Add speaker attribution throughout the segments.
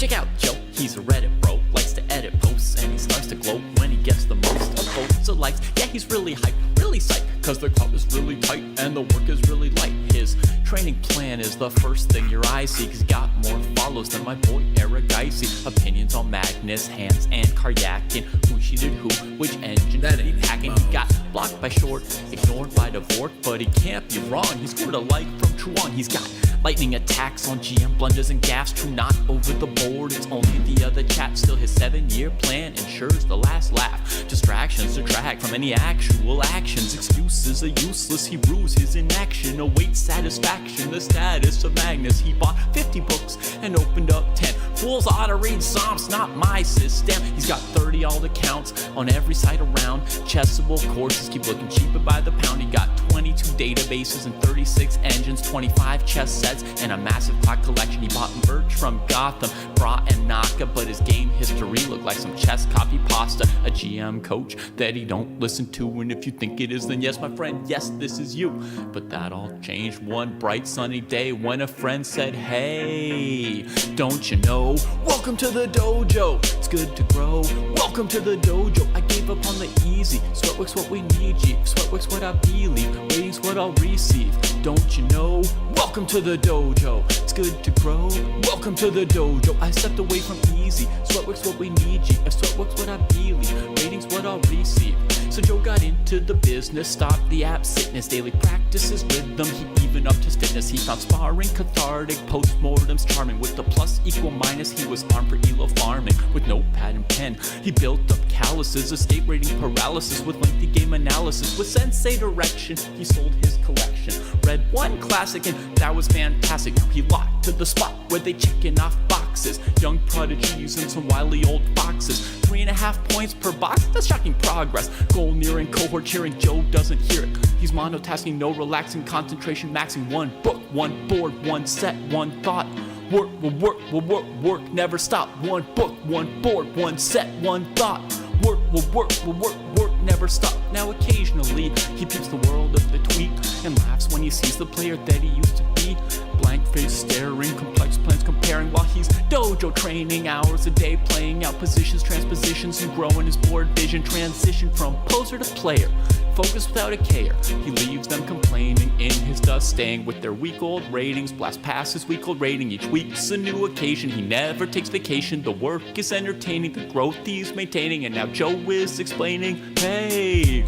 Speaker 1: Check out Joe, he's a Reddit bro, likes to edit posts, and he starts to gloat when he gets the most of votes or likes. Yeah, he's really hyped, really psyched, cause the club is really tight and the work is really light. His training plan is the first thing your eyes see, cause he got more follows than my boy Aragaisi. Opinions on Magnus, Hans, and Karyakin, who cheated who, which engine that he hacking. He got blocked by Short, ignored by Dvorak, but he can't be wrong, he scored a like from Truan. He's got lightning attacks on GM blunders and gaffes, true not over the board, it's only the other chat. Still his 7-year plan ensures the last laugh. Distractions detract from any actual actions. Excuses are useless, he rues his inaction. Awaits satisfaction, the status of Magnus. He bought 50 books and opened up 10. Fools ought to read Psalms, not my system. He's got 30 alt accounts on every site around. Chessable courses keep looking cheaper by the pound. He got 22 databases and 36 engines, 25 chess sets, and a massive clock collection. He bought merch from Gotham, Bra and Naka, but his game history looked like some chess copy pasta. A GM coach that he don't listen to, and if you think it is, then yes, my friend, yes, this is you. But that all changed one bright sunny day when a friend said, hey, don't you know, welcome to the dojo, it's good to grow. Welcome to the dojo, I gave up on the easy. Sweatwork's what we need, G. Sweatwork's what I believe, ratings what I'll receive. Don't you know, welcome to the dojo, it's good to grow. Welcome to the dojo, I stepped away from easy. Sweatwork's what we need, G. If sweatwork's what I believe, ratings what I'll receive. So Joe got into the business, stopped the app sickness, daily practice his rhythm, he even upped his fitness. He found sparring cathartic, postmortems charming. With the plus equal minus, he was armed for elo farming. With notepad and pen, he built up calluses, escape rating paralysis with lengthy game analysis. With sensei direction, he sold his collection. Read one classic and that was fantastic. Now he locked to the spot where they checking off boxes. Young prodigies and some wily old foxes. 3.5 points per box, that's shocking progress. Goal nearing, cohort cheering, Joe doesn't hear it. He's monotasking, no relaxing, concentration maxing. One book, one board, one set, one thought. Work, will work, will work, work, never stop. One book, one board, one set, one thought. Work, will work, will work, work, never stop. Now occasionally, he peeps the world of the tweet and laughs when he sees the player that he used to be. Blank face staring, complex plans comparing while he's dojo training. Hours a day playing out positions, transpositions, and growing his board vision. Transition from poser to player, focus without a care. He leaves them complaining in his dust, staying with their week-old ratings. Blast past his week-old rating, each week's a new occasion. He never takes vacation, the work is entertaining, the growth he's maintaining. And now Joe is explaining, hey,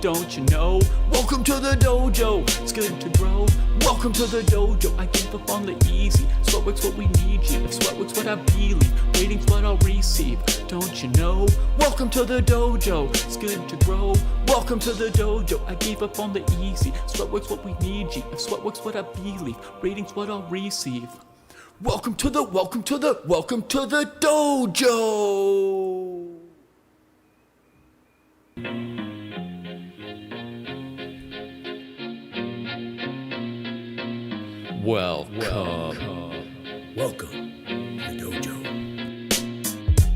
Speaker 1: don't you know, welcome to the dojo, it's good to grow. Welcome to the dojo, I gave up on the easy. Sweatwork's what we need, G. If sweatwork's what I believe, ratings what I'll receive. Don't you know, welcome to the dojo, it's good to grow. Welcome to the dojo, I gave up on the easy. Sweatwork's what we need, G. If sweatwork's what I believe, ratings what I'll receive. Welcome to the dojo.
Speaker 2: Welcome to the dojo.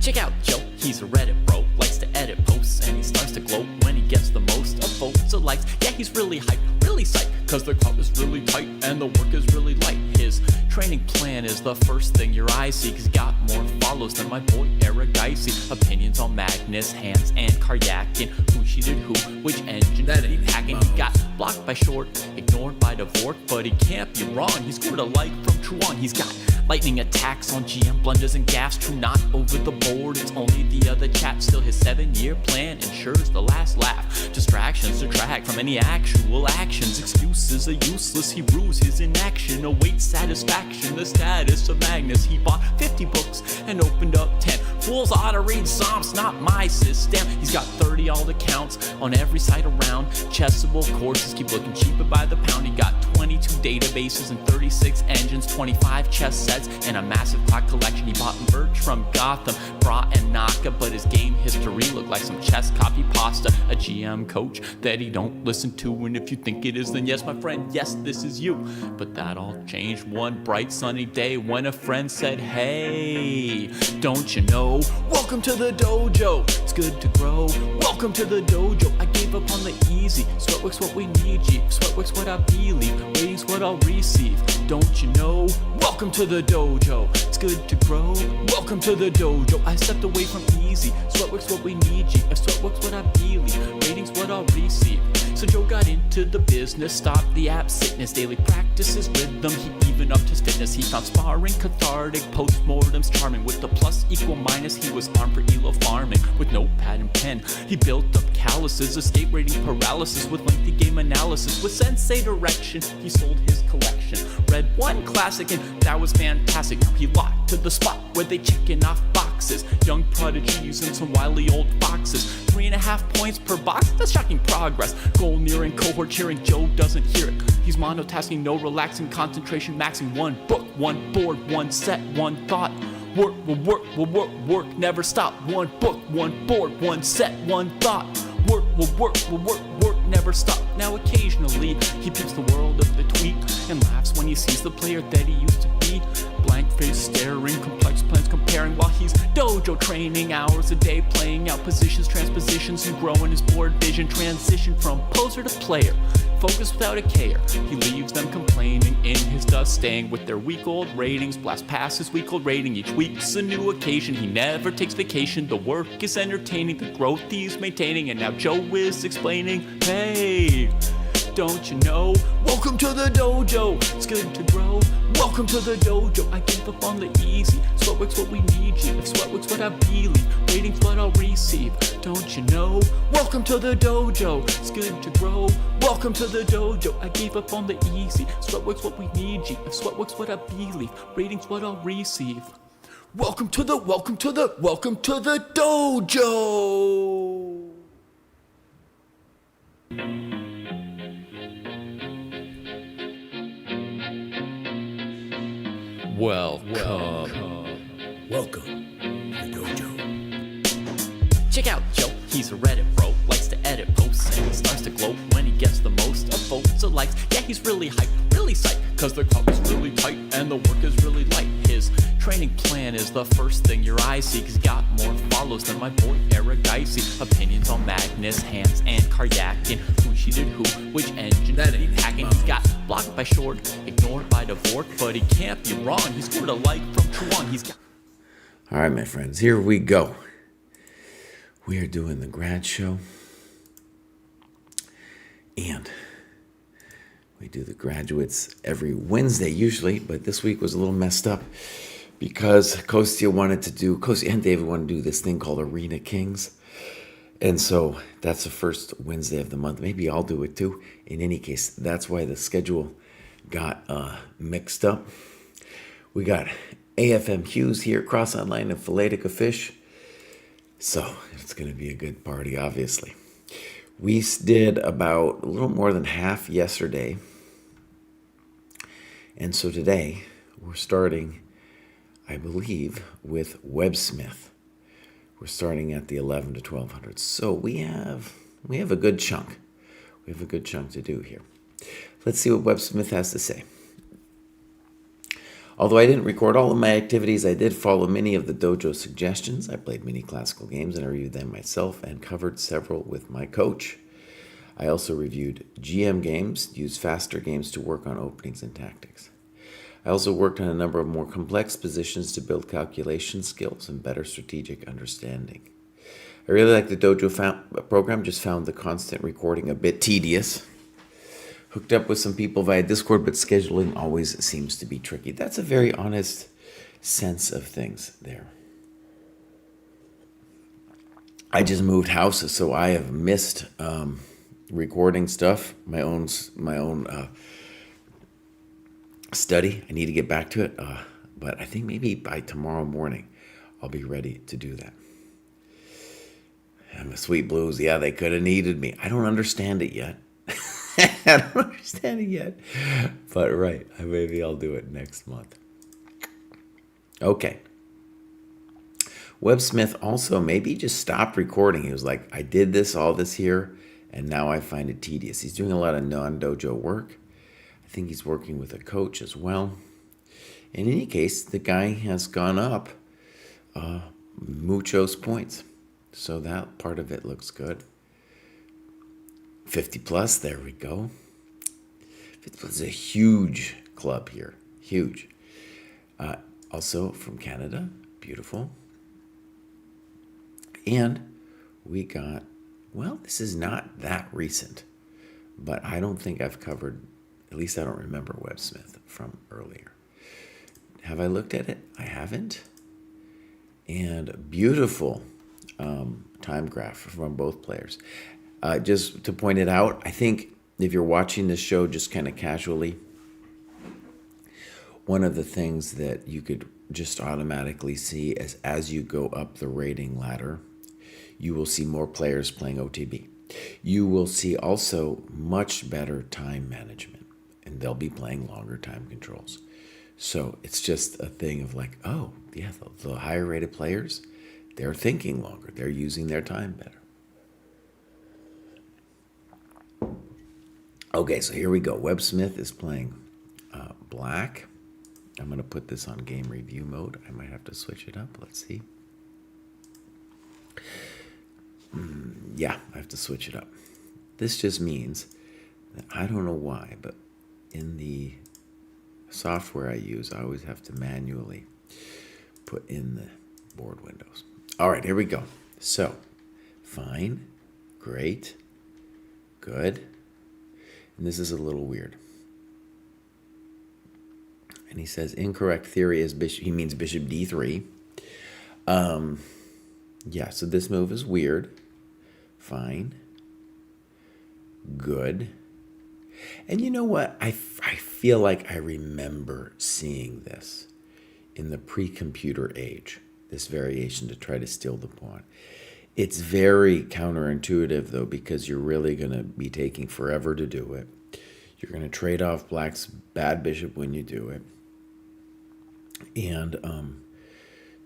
Speaker 1: Check out Joe, he's a Reddit bro, likes to edit posts, and he starts to gloat when he gets the most of votes or likes. Yeah, he's really hyped, really psyched, cause the club is really tight and the work is really light. His training plan is the first thing your eyes see, cause he got more follows than my boy Aragaisi. Opinions on Magnus, Hans, and Karyakin, who cheated who, which engine that he hacking. He got blocked by Short, ignored by Dvorak, but he can't be wrong, he scored a like from Truan. He's got lightning attacks on GM blunders and gaffes, true not over the board, it's only the other chat. Still his 7-year plan ensures the last laugh. Distractions detract from any actual actions. Excuses are useless, he rues his inaction. Awaits satisfaction, the status of Magnus. He bought 50 books and opened up 10. Fools ought to read Psalms, not my system. He's got 30 alt accounts on every site around. Chessable courses keep looking cheaper by the pound. He got 22 databases and 36 engines, 25 chess sets, and a massive clock collection. He bought merch from Gotham, Bra and Naka, but his game history looked like some chess copy pasta. A GM coach that he don't listen to, and if you think it is, then yes, my friend, yes, this is you. But that all changed one bright sunny day when a friend said, hey, don't you know, know? Welcome to the dojo. It's good to grow. Welcome to the dojo. I gave up on the easy. Sweatwork's what we need, G. Sweatwork's what I believe. Waiting's what I'll receive. Don't you know? Welcome to the dojo. It's good to grow. Welcome to the dojo. I stepped away from easy. Sweatwork's what we need, G. If sweatwork's what I believe. Waiting's what I'll receive. So Joe got into the business, stopped the app sickness, daily practice his rhythm, he even upped his fitness. He found sparring cathartic, postmortems charming. With the plus equal minus, he was armed for elo farming. With notepad and pen, he built up calluses, escape rating paralysis. With lengthy game analysis, with sensei direction, he sold his collection. Read one classic and that was fantastic. Now he locked to the spot where they checking off boxes. Young prodigies and some wily old foxes. 3.5 points per box, that's shocking progress. Goal nearing, cohort cheering, Joe doesn't hear it. He's monotasking, no relaxing, concentration maxing. One book, one board, one set, one thought. Work will work, will work, work, never stop. One book, one board, one set, one thought. Work will work, will work, work, never stop. Now occasionally, he peeps the world of the tweet and laughs when he sees the player that he used to be. Blank face staring, complex plans comparing while he's dojo training. Hours a day playing out positions, transpositions, and growing his board vision. Transition from poser to player, focus without a care. He leaves them complaining in his dust, staying with their week-old ratings. Blast past his week-old rating, each week's a new occasion. He never takes vacation, the work is entertaining, the growth he's maintaining. And now Joe is explaining, hey, don't you know? Welcome to the dojo, it's good to grow. Welcome to the dojo, I gave up on the easy. Sweatwork's what we need, G. If sweatwork's what I believe, waiting's what I'll receive. Don't you know? Welcome to the dojo, it's good to grow. Welcome to the dojo, I gave up on the easy. Sweatwork's what we need, G. If sweatwork's what I believe, waiting's what I'll receive. Welcome to the dojo!
Speaker 2: Welcome to the dojo.
Speaker 1: Check out Joe, he's a Reddit bro, likes to edit posts, and he starts to gloat when he gets the most of votes or likes. Yeah, he's really hyped, really psyched, cause the club is really tight and the work is really light. His training plan is the first thing your eyes see, cause he got more follows than my boy Aragaisi. Opinions on Magnus, Hans, and Karyakin. Who cheated who, which engine
Speaker 2: That
Speaker 1: did he
Speaker 2: ain't
Speaker 1: hacking?
Speaker 2: mine.
Speaker 1: He's got blocked by Short, ignored by Dvorak, but he can't be wrong. He scored a like from Chuan. He's got
Speaker 3: All right, my friends, here we go. We are doing the grad show. And we do the graduates every Wednesday usually, but this week was a little messed up because Kostya and David wanted to do this thing called Arena Kings. And so that's the first Wednesday of the month. Maybe I'll do it too. In any case, that's why the schedule got mixed up. We got AFM Hughes here, Cross Online, and Filetica Fish. So it's going to be a good party, obviously. We did about a little more than half yesterday. And so today we're starting, I believe, with Websmith. We're starting at the 11 to 1200. So we have a good chunk. We have a good chunk to do here. Let's see what Websmith has to say. Although I didn't record all of my activities, I did follow many of the dojo suggestions. I played many classical games and I reviewed them myself and covered several with my coach. I also reviewed GM games, used faster games to work on openings and tactics. I also worked on a number of more complex positions to build calculation skills and better strategic understanding. I really like the dojo program, just found the constant recording a bit tedious. Hooked up with some people via Discord, but scheduling always seems to be tricky. That's a very honest sense of things there. I just moved houses, so I have missed recording stuff, my own study. I need to get back to it, but I think maybe by tomorrow morning I'll be ready to do that. And the Sweet Blues, yeah, they could have needed me. I don't understand it yet. I don't understand it yet, but right, maybe I'll do it next month. Okay. Websmith also maybe just stopped recording. He was like, I did all this here, and now I find it tedious. He's doing a lot of non-dojo work. I think he's working with a coach as well. In any case, the guy has gone up muchos points. So that part of it looks good. 50 plus, there we go. 50 plus is a huge club here. Huge. Also from Canada. Beautiful. And we got, well, this is not that recent, but I don't think I've covered, at least I don't remember Webb Smith from earlier. Have I looked at it? I haven't. And beautiful time graph from both players. Just to point it out, I think if you're watching this show just kind of casually, one of the things that you could just automatically see is as you go up the rating ladder, you will see more players playing OTB. You will see also much better time management, and they'll be playing longer time controls. So it's just a thing of like, oh, yeah, the higher rated players, they're thinking longer. They're using their time better. Okay, so here we go. Webb Smith is playing black. I'm going to put this on game review mode. I might have to switch it up. Let's see. Yeah, I have to switch it up. This just means that I don't know why, but in the software I use, I always have to manually put in the board windows. All right, here we go. So, fine, great, good. And this is a little weird. And he says incorrect theory is bishop. He means bishop d3. Yeah, so this move is weird. Fine. Good. And you know what? I feel like I remember seeing this in the pre-computer age, this variation to try to steal the pawn. It's very counterintuitive, though, because you're really going to be taking forever to do it. You're going to trade off black's bad bishop when you do it. And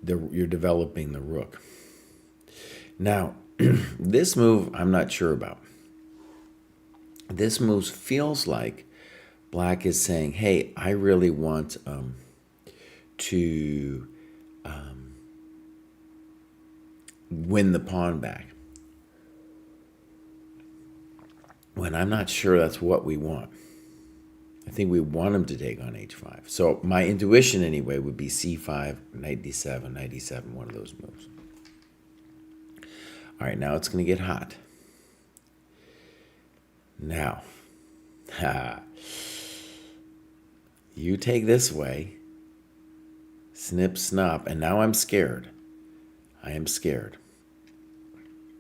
Speaker 3: you're developing the rook. Now, this move I'm not sure about. This move feels like black is saying, hey, I really want to win the pawn back. When I'm not sure that's what we want. I think we want him to take on h5. So my intuition anyway would be c5, knight d7, knight d7, one of those moves. All right, now it's going to get hot. Now, you take this way, snip, snop, and now I'm scared. I am scared.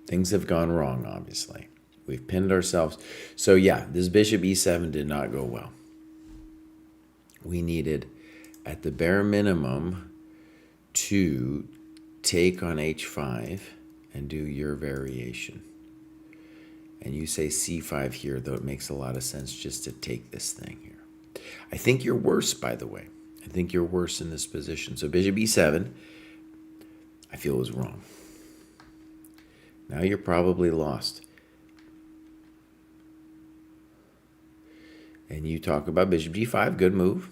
Speaker 3: Things have gone wrong, obviously. We've pinned ourselves. So yeah, this bishop e7 did not go well. We needed, at the bare minimum, to take on h5 and do your variation. And you say c5 here, though it makes a lot of sense just to take this thing here. I think you're worse, by the way. I think you're worse in this position. So bishop e7, I feel was wrong. Now you're probably lost. And you talk about bishop g5, good move.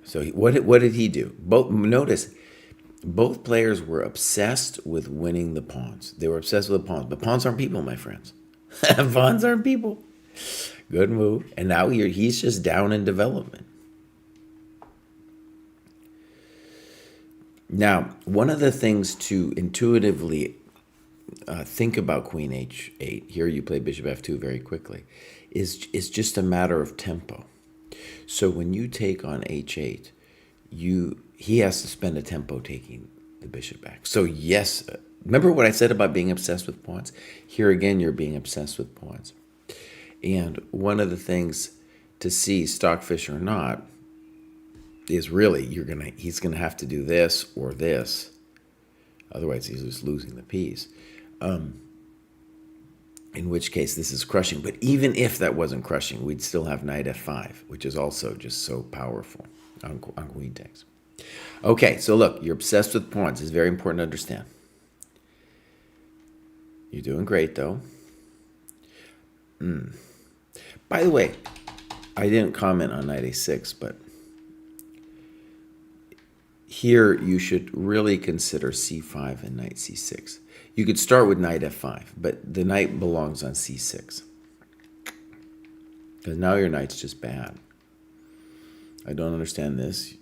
Speaker 3: So what did he do? Notice, both players were obsessed with winning the pawns. They were obsessed with the pawns. But pawns aren't people, my friends. Pawns aren't people. Good move. And now he's just down in development. Now, one of the things to intuitively think about queen h8, here you play bishop f2 very quickly, is just a matter of tempo. So when you take on h8, he has to spend a tempo taking the bishop back. So yes, remember what I said about being obsessed with pawns? Here again, you're being obsessed with pawns. And one of the things to see, stockfish or not, is really he's gonna have to do this or this. Otherwise, he's just losing the piece. In which case, this is crushing. But even if that wasn't crushing, we'd still have knight f5, which is also just so powerful on queen takes. Okay, so look, you're obsessed with pawns. It's very important to understand. You're doing great, though. By the way, I didn't comment on knight a6, but here you should really consider c5 and knight c6. You could start with knight f5, but the knight belongs on c6. Because now your knight's just bad. I don't understand this.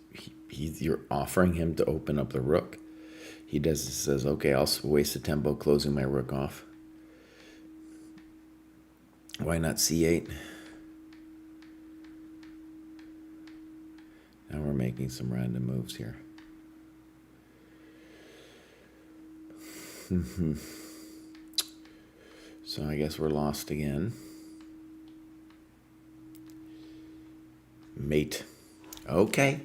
Speaker 3: You're offering him to open up the rook. He says, okay, I'll waste the tempo closing my rook off. Why not c8? Now we're making some random moves here. So I guess we're lost again. Mate. Okay.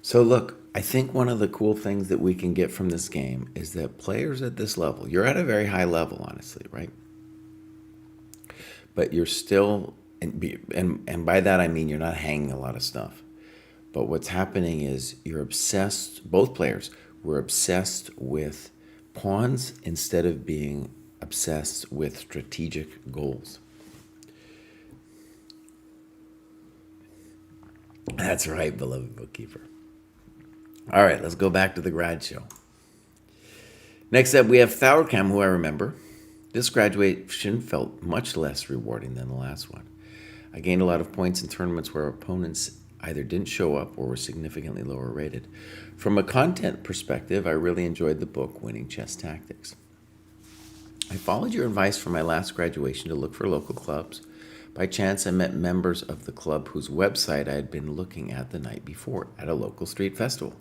Speaker 3: So look, I think one of the cool things that we can get from this game is that players at this level, you're at a very high level, honestly, right? But you're still, and by that I mean you're not hanging a lot of stuff. But what's happening is you're obsessed, both players were obsessed with pawns instead of being obsessed with strategic goals. That's right, beloved bookkeeper. All right, let's go back to the grad show. Next up, we have Thauerkamp, who I remember. This graduation felt much less rewarding than the last one. I gained a lot of points in tournaments where opponents either didn't show up or were significantly lower rated. From a content perspective, I really enjoyed the book, Winning Chess Tactics. I followed your advice from my last graduation to look for local clubs. By chance, I met members of the club whose website I had been looking at the night before at a local street festival.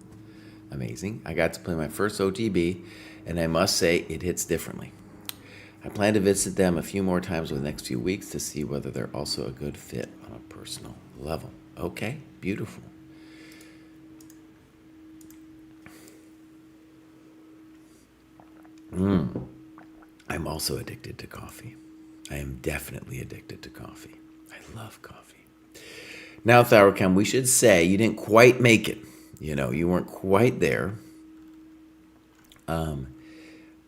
Speaker 3: Amazing. I got to play my first OTB, and I must say it hits differently. I plan to visit them a few more times over the next few weeks to see whether they're also a good fit on a personal level. Okay, beautiful. I'm also addicted to coffee. I am definitely addicted to coffee. I love coffee. Now, Thauerkamp, we should say you didn't quite make it. You know, you weren't quite there. But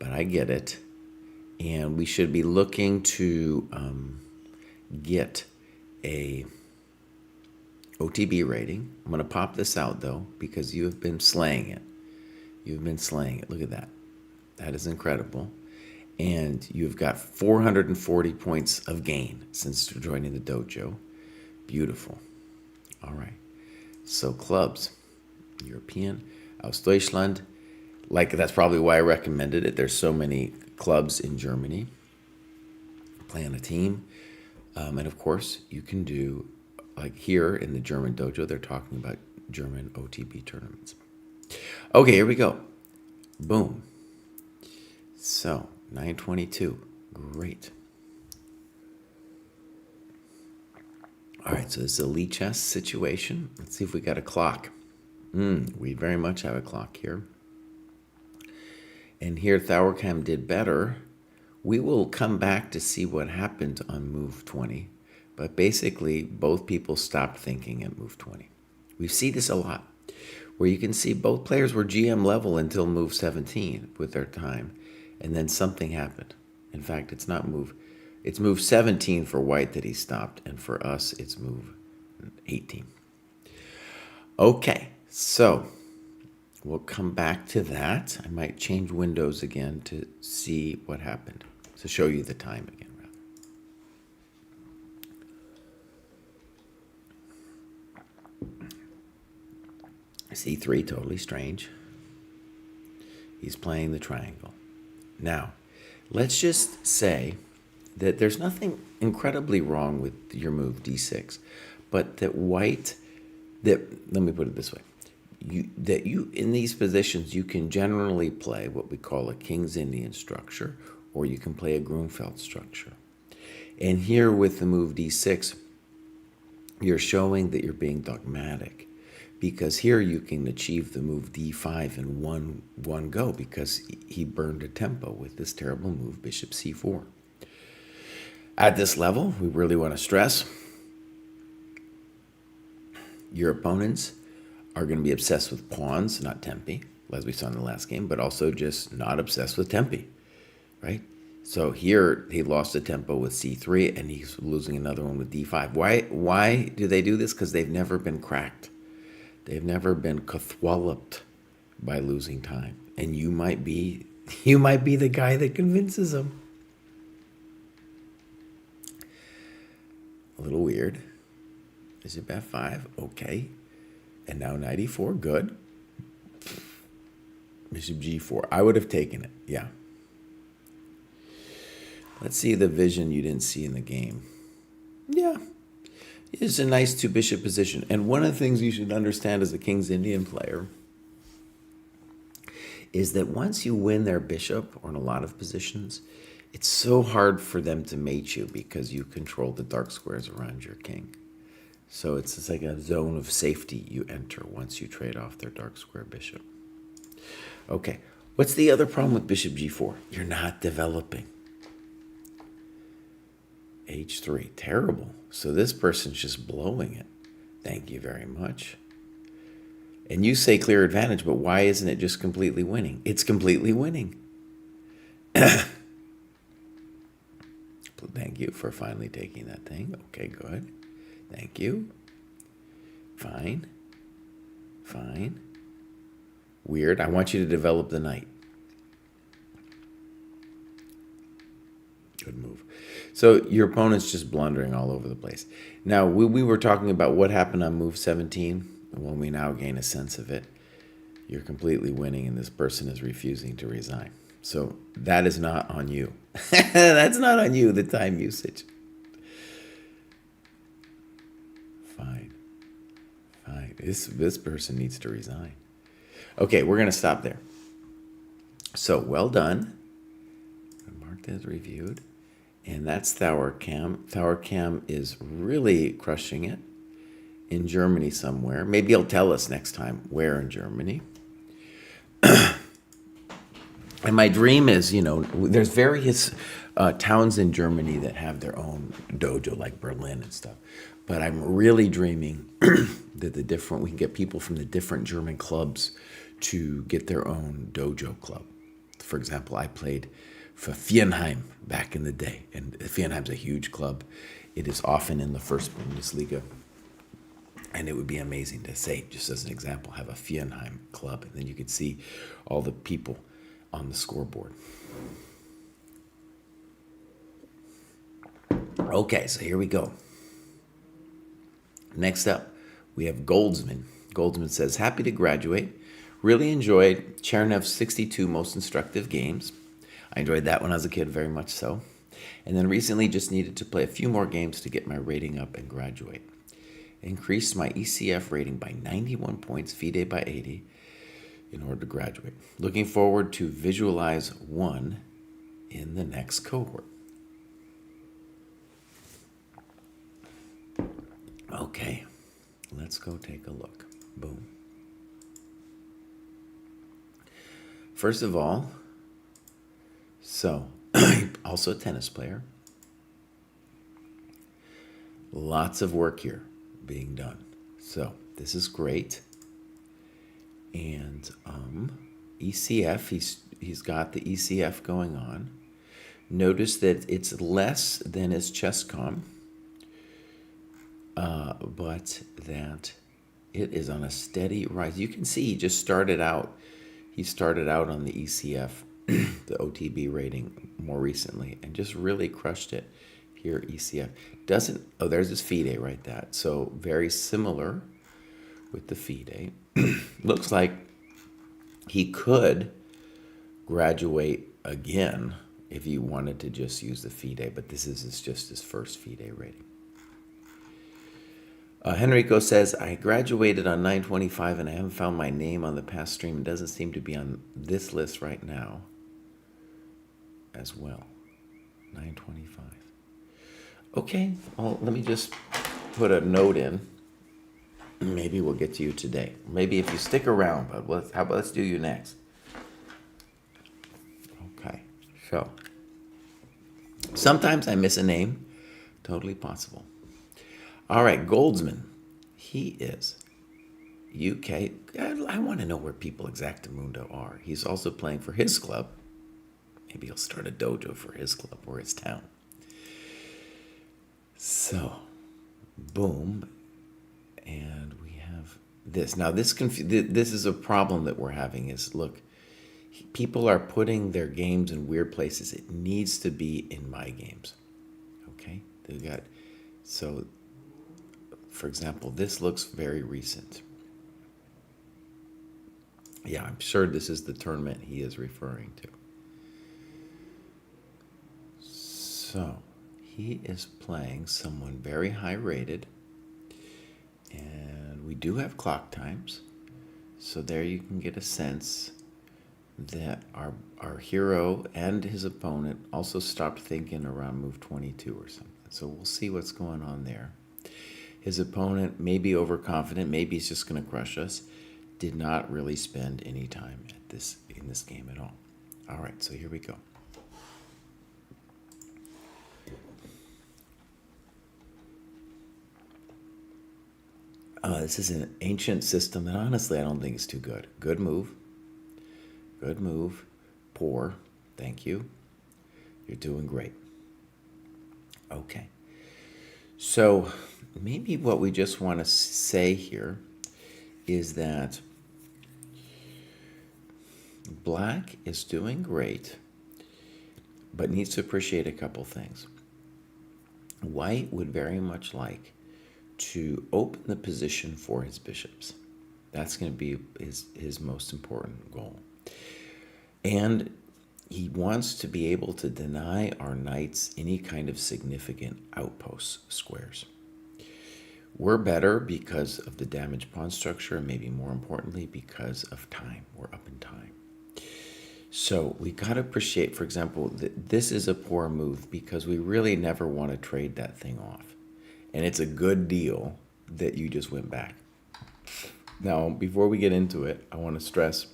Speaker 3: I get it. And we should be looking to get a OTB rating. I'm going to pop this out, though, because you have been slaying it. You've been slaying it. Look at that. That is incredible. And you've got 440 points of gain since joining the dojo. Beautiful. All right. So clubs. European. Aus Deutschland. Like, that's probably why I recommended it. There's so many clubs in Germany. Play on a team. And of course, you can do, like here in the German dojo, they're talking about German OTB tournaments. Okay, here we go. Boom. So, 922. Great. All right, so this is a Lee chess situation. Let's see if we got a clock. We very much have a clock here. And here Thauerkamp did better. We will come back to see what happened on move 20. But basically, both people stopped thinking at move 20. We see this a lot, where you can see both players were GM level until move 17 with their time. And then something happened. In fact, it's move 17 for white that he stopped. And for us, it's move 18. Okay, so we'll come back to that. I might change windows again to see what happened, to show you the time again, rather. C3, totally strange. He's playing the triangle. Now, let's just say that there's nothing incredibly wrong with your move d6, but that white, let me put it this way. You in these positions, you can generally play what we call a King's Indian structure, or you can play a Grunfeld structure. And here with the move d6, you're showing that you're being dogmatic, because here you can achieve the move d5 in one go, because he burned a tempo with this terrible move, bishop c4. At this level, we really want to stress, your opponents are going to be obsessed with pawns, not tempi, as we saw in the last game, but also just not obsessed with tempi, right? So here he lost a tempo with c3, and he's losing another one with d5. Why do they do this? Because they've never been cracked. They've never been kathwalloped by losing time. And you might be the guy that convinces him. A little weird. Bishop f5, okay. And now knight e4, good. Bishop g4, I would have taken it, yeah. Let's see the vision you didn't see in the game. Yeah, it's a nice two-bishop position. And one of the things you should understand as a King's Indian player is that once you win their bishop, or in a lot of positions, it's so hard for them to mate you because you control the dark squares around your king. So it's like a zone of safety you enter once you trade off their dark square bishop. Okay, what's the other problem with bishop g4? You're not developing. h3, terrible. So this person's just blowing it. Thank you very much. And you say clear advantage, but why isn't it just completely winning? It's completely winning. Thank you for finally taking that thing. Okay, good. Thank you. Fine. Fine. Weird. I want you to develop the knight. Good move. So your opponent's just blundering all over the place. Now, we were talking about what happened on move 17. When we now gain a sense of it, you're completely winning and this person is refusing to resign. So that is not on you. That's not on you, the time usage. Fine. Fine. This person needs to resign. Okay, we're going to stop there. So well done. Mark that as reviewed. And that's Thauerkam. Thauerkam is really crushing it in Germany somewhere. Maybe he'll tell us next time where in Germany. And my dream is, there's various towns in Germany that have their own dojo, like Berlin and stuff. But I'm really dreaming that we can get people from the different German clubs to get their own dojo club. For example, I played for Viernheim back in the day, and Viernheim's a huge club. It is often in the first Bundesliga. And it would be amazing to say, just as an example, have a Viernheim club, and then you could see all the people on the scoreboard. Okay, so here we go. Next up, we have Goldsman. Goldsman says, happy to graduate. Really enjoyed Chernev's 62 most instructive games. I enjoyed that when I was a kid, very much so. And then recently just needed to play a few more games to get my rating up and graduate. Increased my ECF rating by 91 points, FIDE by 80, in order to graduate. Looking forward to visualize 1 in the next cohort. Okay, let's go take a look. Boom. First of all, so also a tennis player. Lots of work here being done. So this is great. And ECF, he's got the ECF going on. Notice that it's less than his ChessCom, but that it is on a steady rise. You can see he started out on the ECF, the OTB rating more recently, and just really crushed it. Here, ECF there's his FIDE right there. So very similar with the FIDE. Looks like he could graduate again if he wanted to just use the FIDE, but this is just his first FIDE rating. Henrico says, I graduated on 9/25 and I haven't found my name on the past stream. It doesn't seem to be on this list right now as well. 9/25. Okay, well, let me just put a note in. Maybe we'll get to you today. Maybe if you stick around, but let's do you next. Okay, so sometimes I miss a name. Totally possible. All right, Goldsman. He is UK. I want to know where people Exactamundo are. He's also playing for his club. Maybe he'll start a dojo for his club or his town. So, boom. And we have this. Now, this is a problem that we're having is, look, people are putting their games in weird places. It needs to be in my games. Okay? They've got, so, for example, this looks very recent. Yeah, I'm sure this is the tournament he is referring to. So, he is playing someone very high rated, and we do have clock times. So there you can get a sense that our hero and his opponent also stopped thinking around move 22 or something. So we'll see what's going on there. His opponent may be overconfident, maybe he's just going to crush us. Did not really spend any time in this game at all. All right, so here we go. This is an ancient system that honestly I don't think is too good. Good move. Good move. Poor. Thank you. You're doing great. Okay. So maybe what we just want to say here is that Black is doing great, but needs to appreciate a couple things. White would very much like to open the position for his bishops. That's going to be his most important goal. And he wants to be able to deny our knights any kind of significant outpost squares. We're better because of the damaged pawn structure, and maybe more importantly, because of time. We're up in time. So we got to appreciate, for example, that this is a poor move because we really never want to trade that thing off. And it's a good deal that you just went back. Now, before we get into it, I want to stress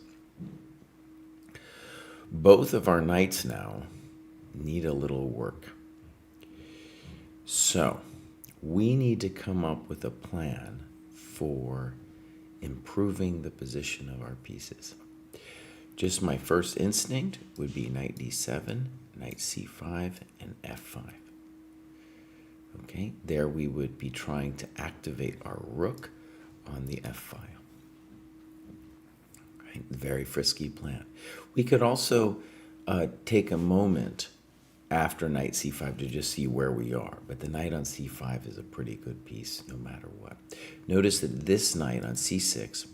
Speaker 3: both of our knights now need a little work. So we need to come up with a plan for improving the position of our pieces. Just my first instinct would be knight d7, knight c5, and f5. Okay, there we would be trying to activate our rook on the f file. Right, very frisky plan. We could also take a moment after knight c5 to just see where we are, but the knight on c5 is a pretty good piece no matter what. Notice that this knight on c6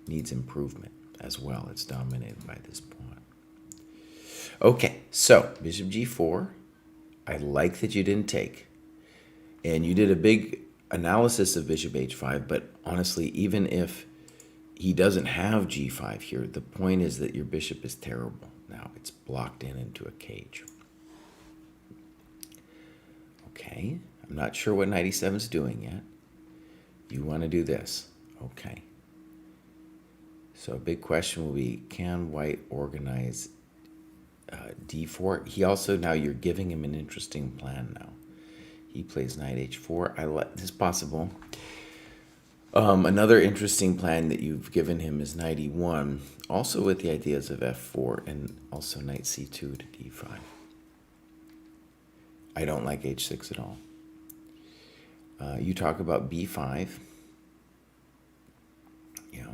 Speaker 3: needs improvement as well. It's dominated by this pawn. Okay, so bishop g4. I like that you didn't take. And you did a big analysis of bishop h5, but honestly, even if he doesn't have g5 here, the point is that your bishop is terrible. Now it's blocked into a cage. Okay, I'm not sure what knight e7 is doing yet. You want to do this. Okay. So a big question will be, can white organize d4? He also, now you're giving him an interesting plan now. He plays knight h4. This is possible. Another interesting plan that you've given him is knight e1, also with the ideas of f4 and also knight c2 to d5. I don't like h6 at all. You talk about b5. Yeah.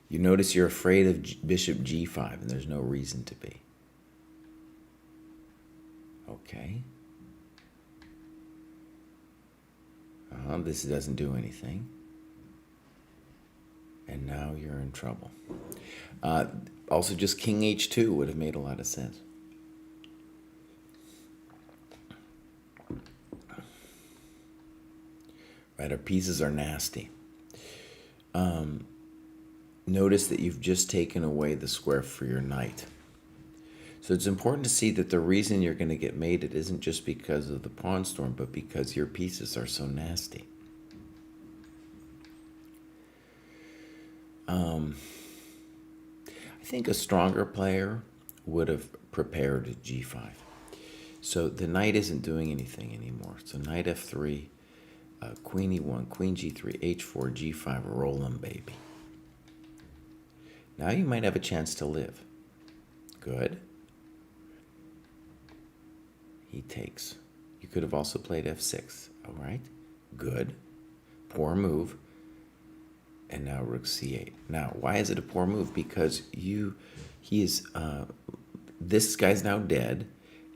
Speaker 3: You notice you're afraid of bishop g5, and there's no reason to be. Okay. This doesn't do anything. And now you're in trouble. Also, just king h2 would have made a lot of sense. Right, our pieces are nasty. Notice that you've just taken away the square for your knight. So it's important to see that the reason you're going to get mated isn't just because of the pawn storm, but because your pieces are so nasty. I think a stronger player would have prepared g5. So the knight isn't doing anything anymore. So knight f3, queen e1, queen g3, h4, g5, roll 'em, baby. Now you might have a chance to live. Good. He takes. You could have also played f6. All right. Good. Poor move. and now rook c8. Now, why is it a poor move? Because this guy's now dead,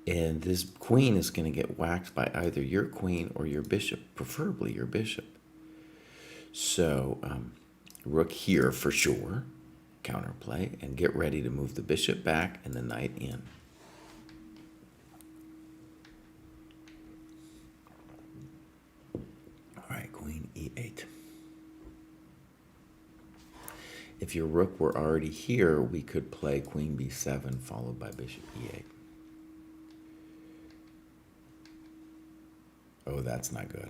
Speaker 3: and this queen is going to get whacked by either your queen or your bishop, preferably your bishop. So, rook here for sure, counterplay, and get ready to move the bishop back and the knight in. All right, queen e8. If your rook were already here, we could play queen b7 followed by bishop e8. Oh, that's not good.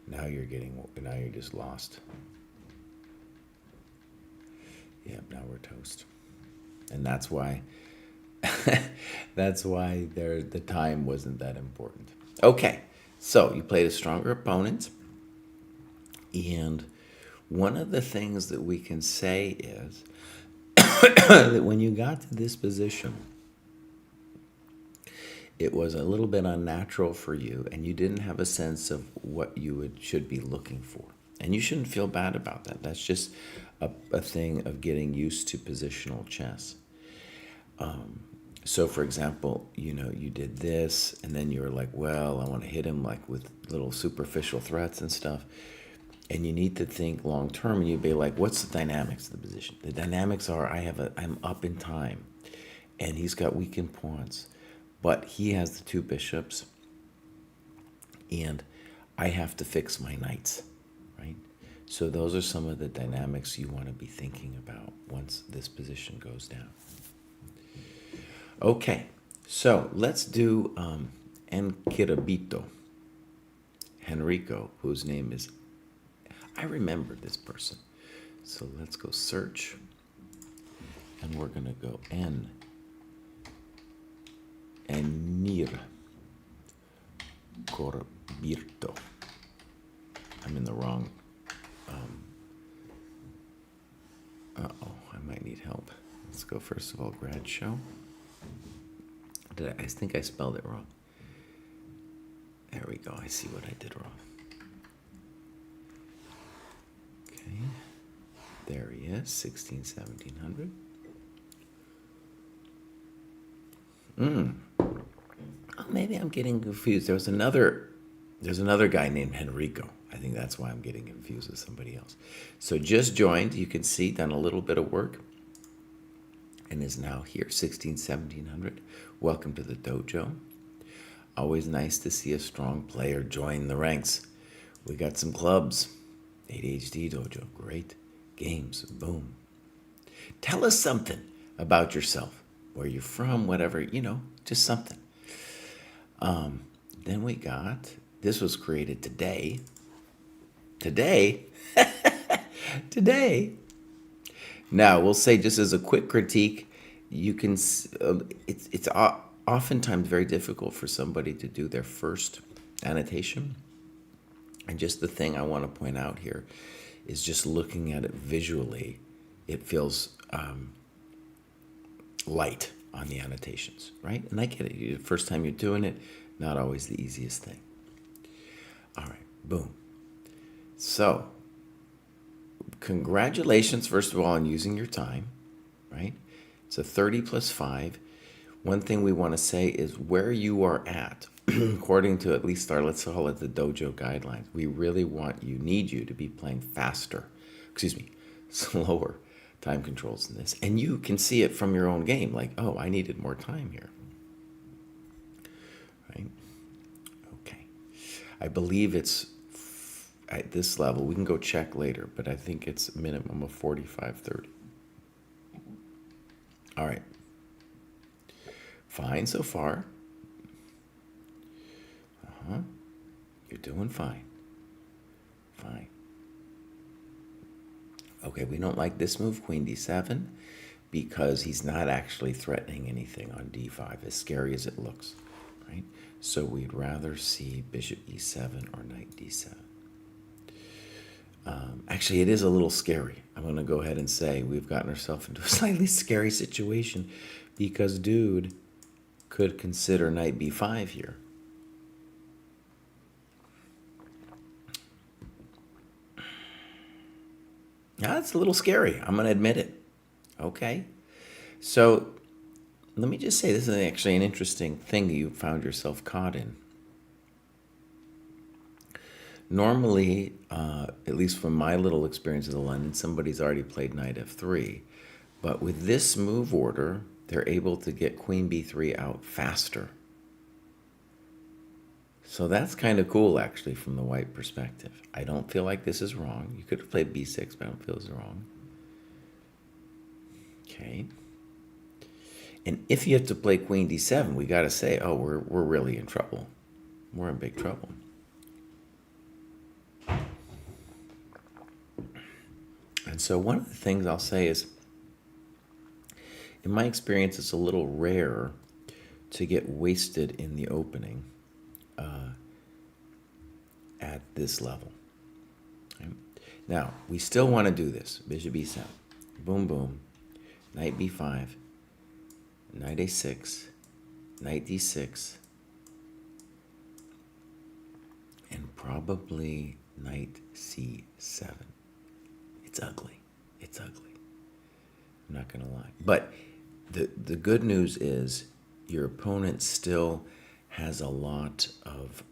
Speaker 3: Now you're just lost. Yep, now we're toast. And that's why the time wasn't that important. Okay, so you played a stronger opponent, and one of the things that we can say is that when you got to this position, it was a little bit unnatural for you, and you didn't have a sense of what you should be looking for. And you shouldn't feel bad about that. That's just a thing of getting used to positional chess. So, for example, you did this, and then you were like, well, I want to hit him like with little superficial threats and stuff. And you need to think long term, and you'd be like, what's the dynamics of the position? The dynamics are I'm up in time, and he's got weakened pawns, but he has the two bishops, and I have to fix my knights, right? So those are some of the dynamics you want to be thinking about once this position goes down. Okay, so let's do Enquirabito, Henrico, whose name is, I remember this person. So let's go search, and we're going to go Enquirabito. I'm in the wrong. I might need help. Let's go first of all, grad show. I think I spelled it wrong. There we go. I see what I did wrong. Okay. There he is, 1700. Oh, maybe I'm getting confused. There's another guy named Henrico. I think that's why I'm getting confused with somebody else. So just joined, you can see, done a little bit of work, and is now here, 1700. Welcome to the dojo. Always nice to see a strong player join the ranks. We got some clubs. ADHD Dojo, great games, boom. Tell us something about yourself, where you're from, whatever, just something. Then we got, this was created today. Today? Now, we'll say, just as a quick critique, you can, it's oftentimes very difficult for somebody to do their first annotation. And just the thing I want to point out here is just looking at it visually, it feels light on the annotations, right? And I get it. The first time you're doing it, not always the easiest thing. All right, boom. So, congratulations, first of all, on using your time, right? It's a 30 plus 5. One thing we want to say is where you are at, according to at least let's call it the dojo guidelines, we really need you to be playing slower time controls than this. And you can see it from your own game, like, oh, I needed more time here. Right? Okay. I believe it's at this level, we can go check later, but I think it's a minimum of 45-30. All right. Fine so far. You're doing fine. Fine. Okay, we don't like this move, queen d7, because he's not actually threatening anything on d5, as scary as it looks, right? So we'd rather see bishop e7 or knight d7. Actually, it is a little scary. I'm going to go ahead and say we've gotten ourselves into a slightly scary situation, because dude could consider knight b5 here. Now, that's a little scary. I'm going to admit it. Okay. So let me just say this is actually an interesting thing you found yourself caught in. Normally, at least from my little experience in the London, somebody's already played knight f3. But with this move order, they're able to get queen b3 out faster. So that's kind of cool, actually, from the white perspective. I don't feel like this is wrong. You could have played b6, but I don't feel it's wrong. Okay. And if you have to play queen d7, we got to say, oh, we're really in trouble. We're in big trouble. And so one of the things I'll say is, in my experience, it's a little rare to get wasted in the opening at this level. Okay? Now, we still want to do this. Bishop e7. Boom, boom. Knight b5. Knight a6. Knight d6. And probably knight c7. It's ugly. It's ugly. I'm not going to lie. But the good news is your opponent still has a lot of...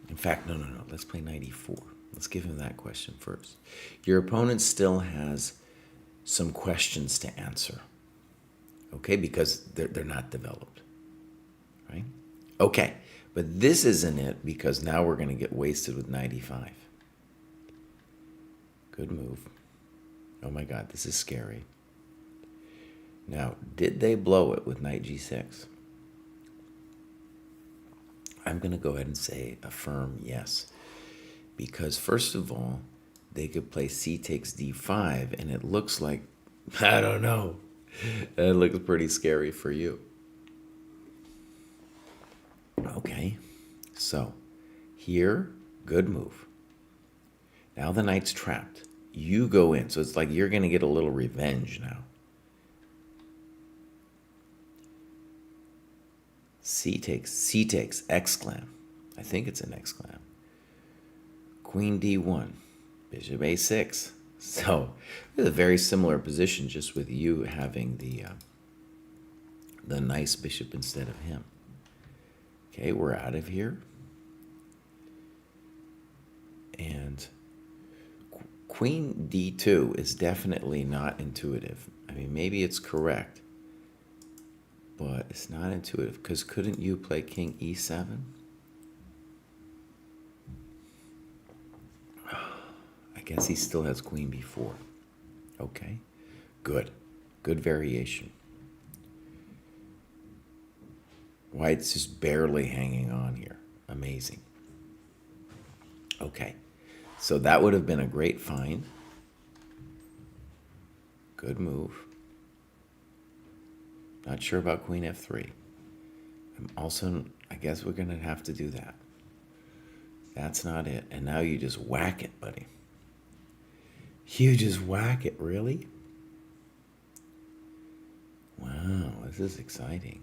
Speaker 3: in fact, no. Let's play knight e4. Let's give him that question first. Your opponent still has some questions to answer. Okay? Because they're not developed. Right? Okay. But this isn't it, because now we're going to get wasted with knight e5. Good move. Oh my God, this is scary. Now, did they blow it with knight g6? I'm going to go ahead and say a firm yes. Because first of all, they could play c takes d5, and it looks like, I don't know, it looks pretty scary for you. Okay, so here, good move. Now the knight's trapped. You go in, so it's like you're going to get a little revenge now. C takes, exclam. I think it's an exclam. Queen d1, bishop a6. So it's a very similar position, just with you having the nice bishop instead of him. Okay, we're out of here. And queen d2 is definitely not intuitive. I mean, maybe it's correct, but it's not intuitive, because couldn't you play king e7? I guess he still has queen b4. Okay, good variation. White's just barely hanging on here. Amazing. Okay, so that would have been a great find. Good move. Not sure about queen f3. I'm also, I guess we're going to have to do that. That's not it. And now you just whack it, buddy. You just whack it, really? Wow, this is exciting.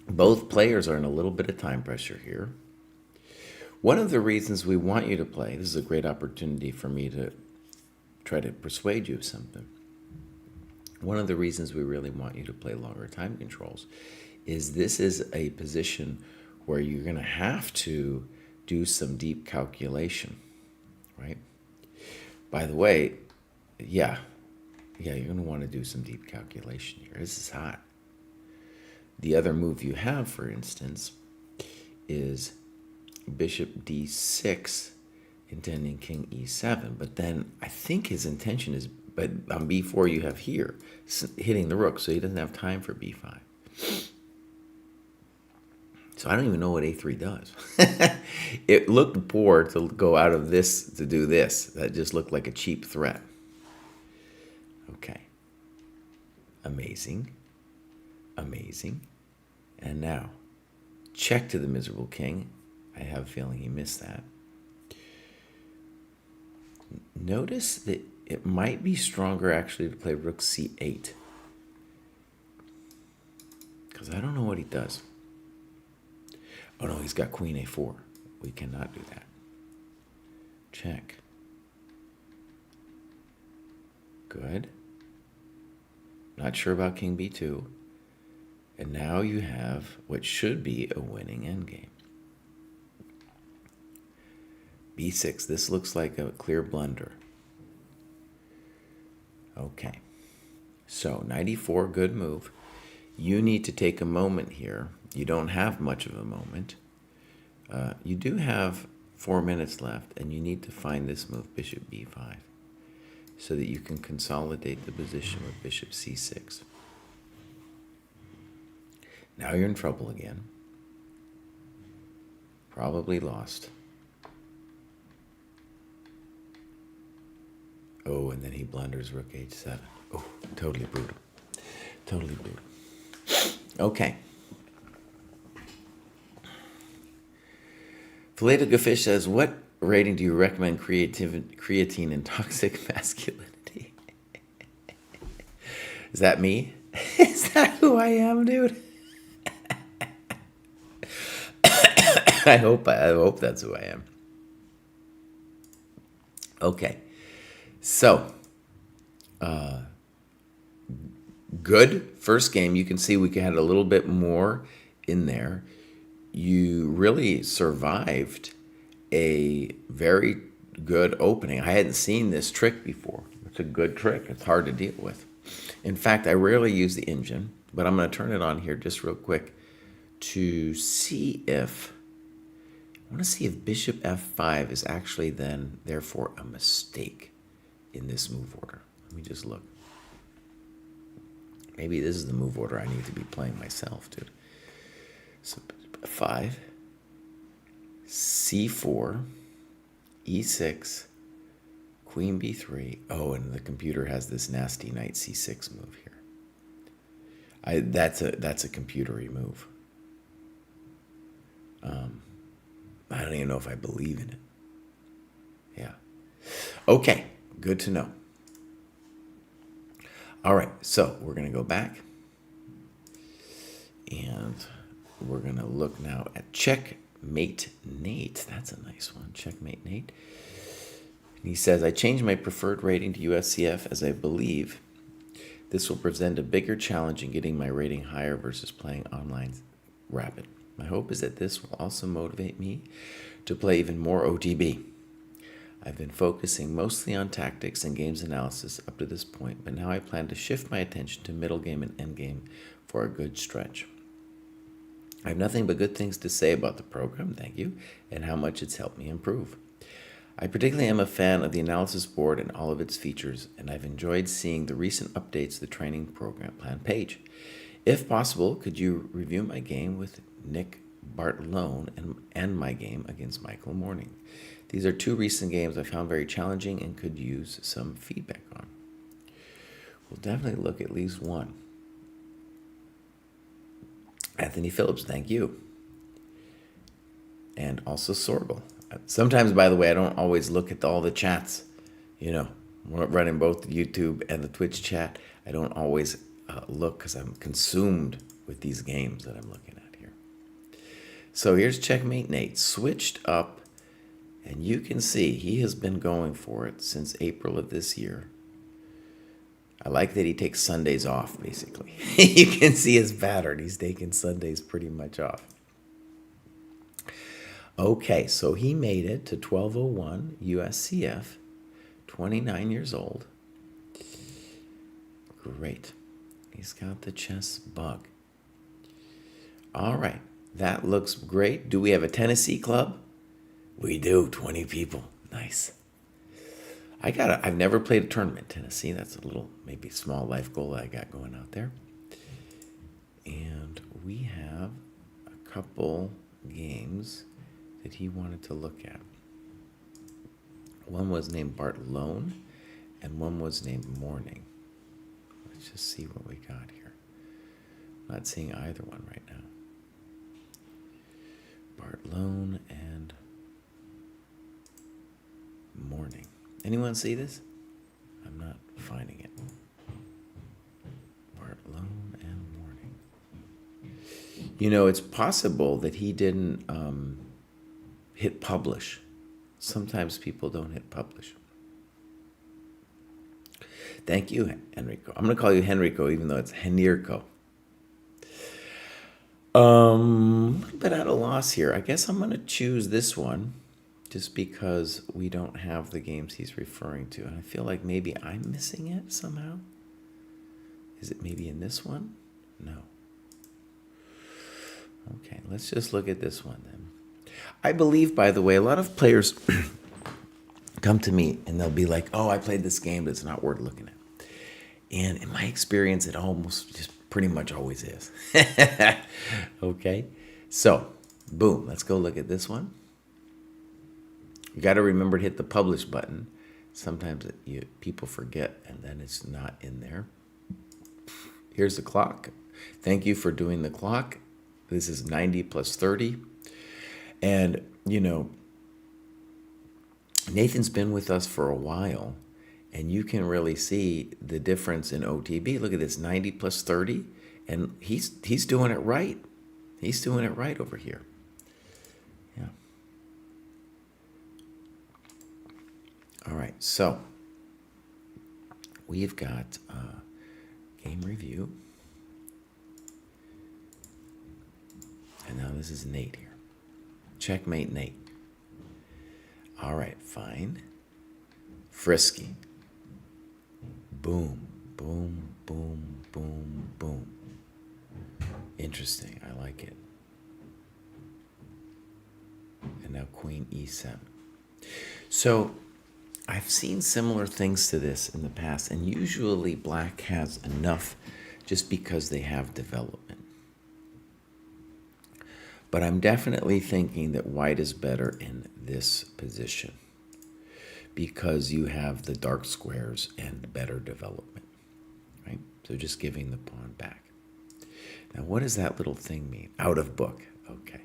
Speaker 3: Both players are in a little bit of time pressure here. One of the reasons we want you to play, this is a great opportunity for me to try to persuade you of something. One of the reasons we really want you to play longer time controls is this is a position where you're going to have to do some deep calculation, right? By the way, yeah, you're going to want to do some deep calculation here. This is hot. The other move you have, for instance, is bishop d6, intending king e7. But then I think his intention is, but on b4 you have here, hitting the rook, so he doesn't have time for b5. So I don't even know what a3 does. It looked poor to go out of this to do this. That just looked like a cheap threat. Okay. Amazing. Amazing. And now, check to the miserable king. I have a feeling he missed that. Notice that it might be stronger actually to play rook c8. Because I don't know what he does. Oh no, he's got queen a4. We cannot do that. Check. Good. Not sure about king b2. And now you have what should be a winning endgame. b6. This looks like a clear blunder. Okay. So, knight e4, good move. You need to take a moment here. You don't have much of a moment. You do have 4 minutes left, and you need to find this move, bishop b5, so that you can consolidate the position with bishop c6. Now you're in trouble again. Probably lost. Oh, and then he blunders rook h7. Oh, totally brutal. Totally brutal. Okay. Filet de Fish says, what rating do you recommend creatine in toxic masculinity? Is that me? Is that who I am, dude? I hope that's who I am. Okay. So, good first game. You can see we had a little bit more in there. You really survived a very good opening. I hadn't seen this trick before. It's a good trick. It's hard to deal with. In fact, I rarely use the engine, but I'm going to turn it on here just real quick to see if, I want to see if bishop f5 is actually then, therefore, a mistake in this move order. Let me just look. Maybe this is the move order I need to be playing myself, dude. So 5, c4, e6, queen b3. Oh, and the computer has this nasty knight c6 move here. That's a computery move. I don't even know if I believe in it. Yeah. Okay, good to know. All right, so we're going to go back. And we're going to look now at Checkmate Nate. That's a nice one, Checkmate Nate. And he says, I changed my preferred rating to USCF as I believe this will present a bigger challenge in getting my rating higher versus playing online rapid. My hope is that this will also motivate me to play even more OTB. I've been focusing mostly on tactics and games analysis up to this point, but now I plan to shift my attention to middle game and end game for a good stretch. I have nothing but good things to say about the program, thank you, and how much it's helped me improve. I particularly am a fan of the analysis board and all of its features, and I've enjoyed seeing the recent updates to the training program plan page. If possible, could you review my game with Nick Bartlone and my game against Michael Morning? These are two recent games I found very challenging and could use some feedback on. We'll definitely look at least one. Anthony Phillips, thank you. And also Sorgel. Sometimes, by the way, I don't always look at all the chats. You know, we're running both the YouTube and the Twitch chat. I don't always look because I'm consumed with these games that I'm looking at here. So here's Checkmate Nate, switched up, and you can see he has been going for it since April of this year. I like that he takes Sundays off, basically. You can see his pattern. He's taking Sundays pretty much off. Okay, so he made it to 1201 USCF, 29 years old. Great. He's got the chess bug. All right, that looks great. Do we have a Tennessee club? We do, 20 people. Nice. I've never played a tournament in Tennessee. That's a little, maybe small life goal I got going out there. And we have a couple games that he wanted to look at. One was named Bartlone, and one was named Morning. Let's just see what we got here. I'm not seeing either one right now. Bartlone and Morning. Anyone see this? I'm not finding it. Bartlone and Morning. You know, it's possible that he didn't hit publish. Sometimes people don't hit publish. Thank you, Henrico. I'm going to call you Henrico, even though it's Henrico. A little bit at a loss here. I guess I'm going to choose this one just because we don't have the games he's referring to. And I feel like maybe I'm missing it somehow. Is it maybe in this one? No. Okay, let's just look at this one then. I believe, by the way, a lot of players come to me and they'll be like, oh, I played this game, but it's not worth looking at. And in my experience, it almost just pretty much always is. Okay, so boom, let's go look at this one. You got to remember to hit the publish button. Sometimes people forget and then it's not in there. Here's the clock. Thank you for doing the clock. This is 90 plus 30. And, you know, Nathan's been with us for a while, and you can really see the difference in OTB. Look at this, 90 plus 30, and he's doing it right. He's doing it right over here. Yeah. All right, so we've got game review. And now this is Nate here. Checkmate, Nate. All right, fine. Frisky. Boom, boom, boom, boom, boom. Interesting, I like it. And now Queen E7. So I've seen similar things to this in the past, and usually black has enough just because they have development. But I'm definitely thinking that white is better in this position because you have the dark squares and better development, right? So just giving the pawn back. Now, what does that little thing mean? Out of book. Okay.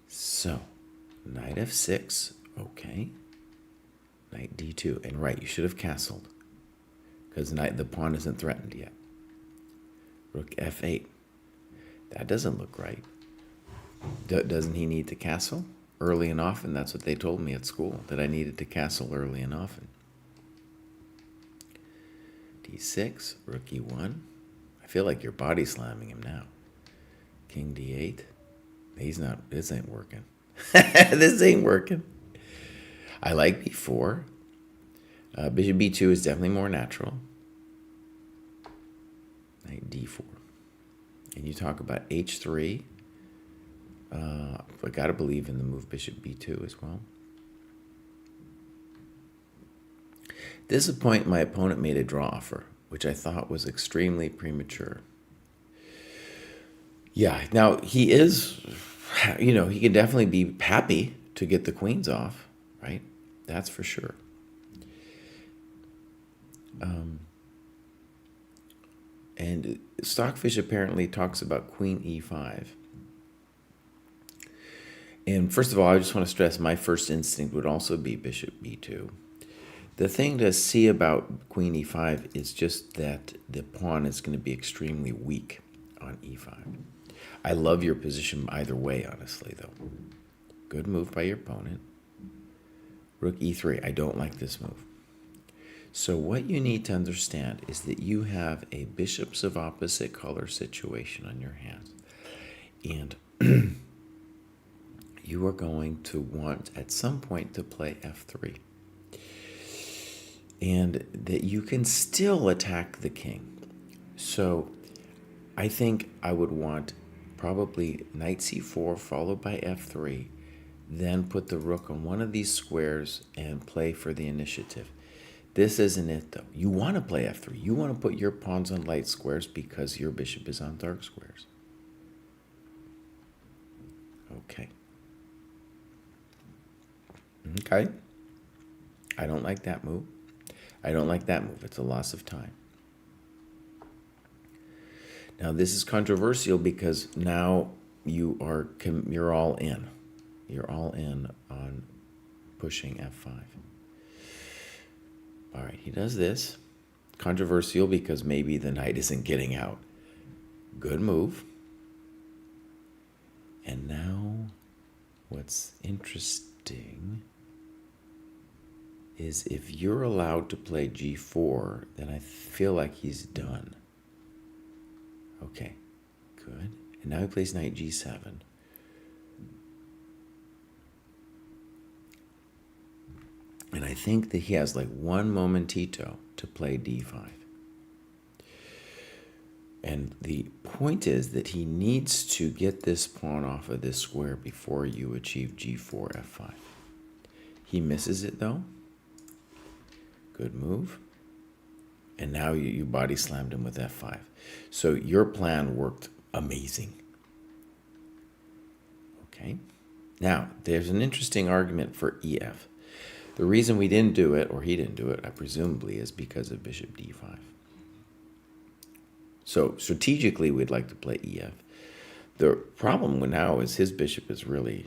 Speaker 3: So, knight f6. Okay. Knight d2. And right, you should have castled because the pawn isn't threatened yet. Rook f8. That doesn't look right. Doesn't he need to castle early and often? That's what they told me at school, that I needed to castle early and often. d6, rook e1. I feel like you're body slamming him now. King d8. He's not, this ain't working. This ain't working. I like b4. Bishop b2 is definitely more natural. Knight d4. And you talk about h3. I got to believe in the move bishop b2 as well. This is a point my opponent made a draw offer, which I thought was extremely premature. Yeah, now he is, you know, he can definitely be happy to get the queens off, right? That's for sure. And Stockfish apparently talks about queen e5. And first of all, I just want to stress my first instinct would also be bishop b2. The thing to see about queen e5 is just that the pawn is going to be extremely weak on e5. I love your position either way, honestly, though. Good move by your opponent. Rook e3. I don't like this move. So what you need to understand is that you have a bishops of opposite color situation on your hands. And you are going to want at some point to play f3. And that you can still attack the king. So I think I would want probably knight c4 followed by f3, then put the rook on one of these squares and play for the initiative. This isn't it, though. You want to play f3. You want to put your pawns on light squares because your bishop is on dark squares. Okay. Okay. I don't like that move. I don't like that move. It's a loss of time. Now, this is controversial because now you're all in. You're all in on pushing f5. All right, he does this. Controversial because maybe the knight isn't getting out. Good move. And now what's interesting is if you're allowed to play g4, then I feel like he's done. Okay, good. And now he plays knight g7. And I think that he has like one momentito to play d5. And the point is that he needs to get this pawn off of this square before you achieve g4, f5. He misses it though. Good move. And now you body slammed him with f5. So your plan worked amazing. Okay. Now, there's an interesting argument for ef. The reason we didn't do it, or he didn't do it, presumably, is because of bishop d5. So strategically, we'd like to play ef. The problem now is his bishop is really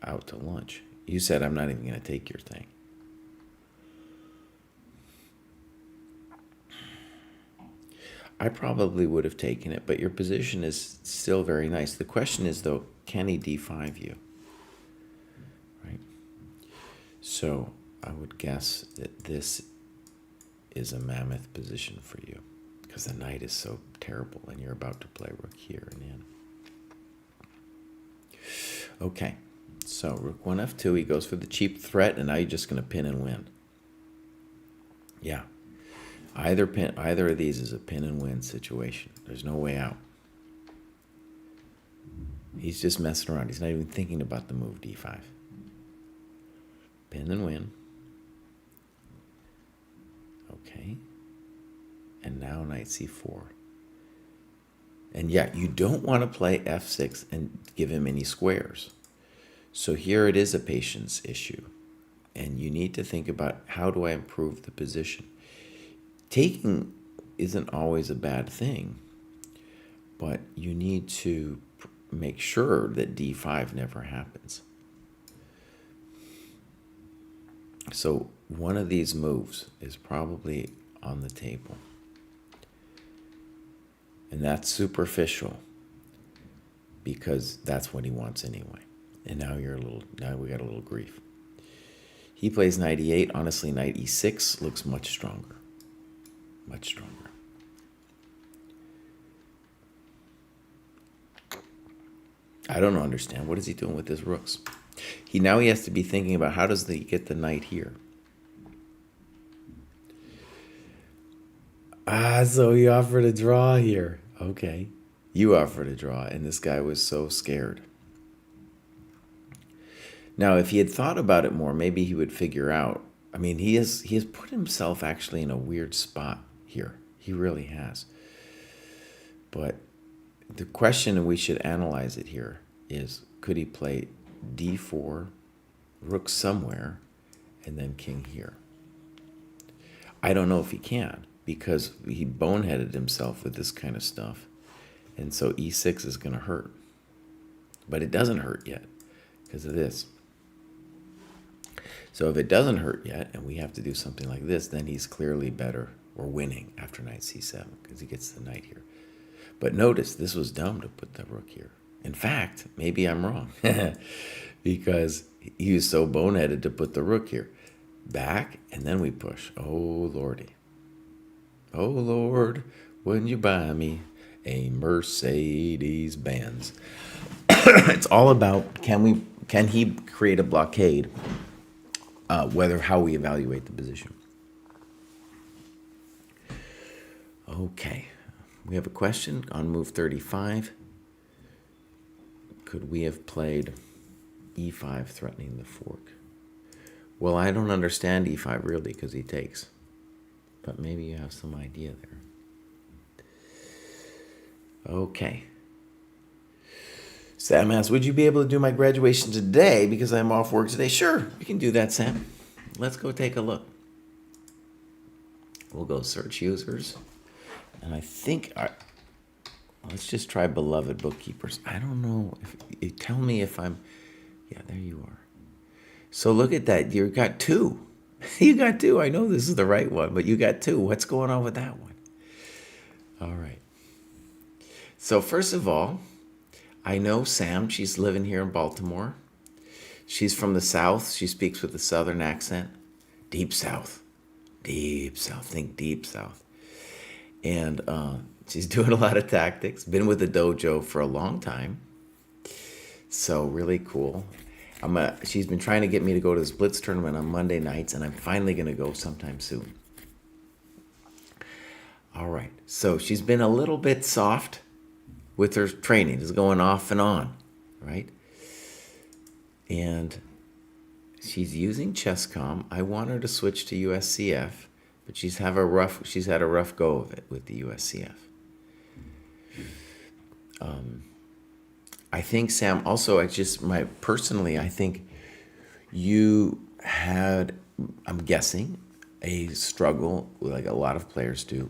Speaker 3: out to lunch. You said, I'm not even going to take your thing. I probably would have taken it, but your position is still very nice. The question is, though, can he d5 you? Right? So I would guess that this is a mammoth position for you because the knight is so terrible and you're about to play rook here and in. Okay, so rook 1 f2, he goes for the cheap threat, and now you're just going to pin and win. Yeah. Either of these is a pin and win situation. There's no way out. He's just messing around. He's not even thinking about the move d5. Pin and win. Okay. And now knight c4. And yeah, you don't want to play f6 and give him any squares. So here it is a patience issue. And you need to think about, how do I improve the position? Taking isn't always a bad thing, but you need to make sure that d5 never happens. So one of these moves is probably on the table. And that's superficial because that's what he wants anyway. And now now we got a little grief. He plays knight e8. Honestly, knight e6 looks much stronger. Much stronger. I don't understand. What is he doing with his rooks? Now he has to be thinking about, how does he get the knight here? So he offered a draw here. Okay. You offered a draw, and this guy was so scared. Now, if he had thought about it more, maybe he would figure out. I mean, he has put himself actually in a weird spot here. He really has. But the question, and we should analyze it here, is could he play d4, rook somewhere, and then king here? I don't know if he can, because he boneheaded himself with this kind of stuff. And so e6 is going to hurt. But it doesn't hurt yet because of this. So if it doesn't hurt yet, and we have to do something like this, then he's clearly better or winning after knight c7 because he gets the knight here. But notice, this was dumb to put the rook here. In fact, maybe I'm wrong because he was so boneheaded to put the rook here. Back, and then we push. Oh, Lordy. Oh, Lord, wouldn't you buy me a Mercedes-Benz? It's all about, can he create a blockade, how we evaluate the position. Okay, we have a question on move 35. Could we have played e5 threatening the fork? Well, I don't understand e5 really because he takes. But maybe you have some idea there. Okay. Sam asks, would you be able to do my graduation today because I'm off work today? Sure, we can do that, Sam. Let's go take a look. We'll go search users. And I think, let's just try beloved bookkeepers. I don't know. Tell me if I'm, yeah, there you are. So look at that. You got two. You got two. I know this is the right one, but you got two. What's going on with that one? All right. So first of all, I know Sam. She's living here in Baltimore. She's from the South. She speaks with a Southern accent. Deep South. Deep South. Think Deep South. And she's doing a lot of tactics. Been with the dojo for a long time. So really cool. She's been trying to get me to go to this Blitz tournament on Monday nights, and I'm finally going to go sometime soon. All right. So she's been a little bit soft with her training. It's going off and on, right? And she's using ChessCom. I want her to switch to USCF, but she's had a rough go of it with the USCF. I think, Sam, also, I think you had, I'm guessing, a struggle like a lot of players do,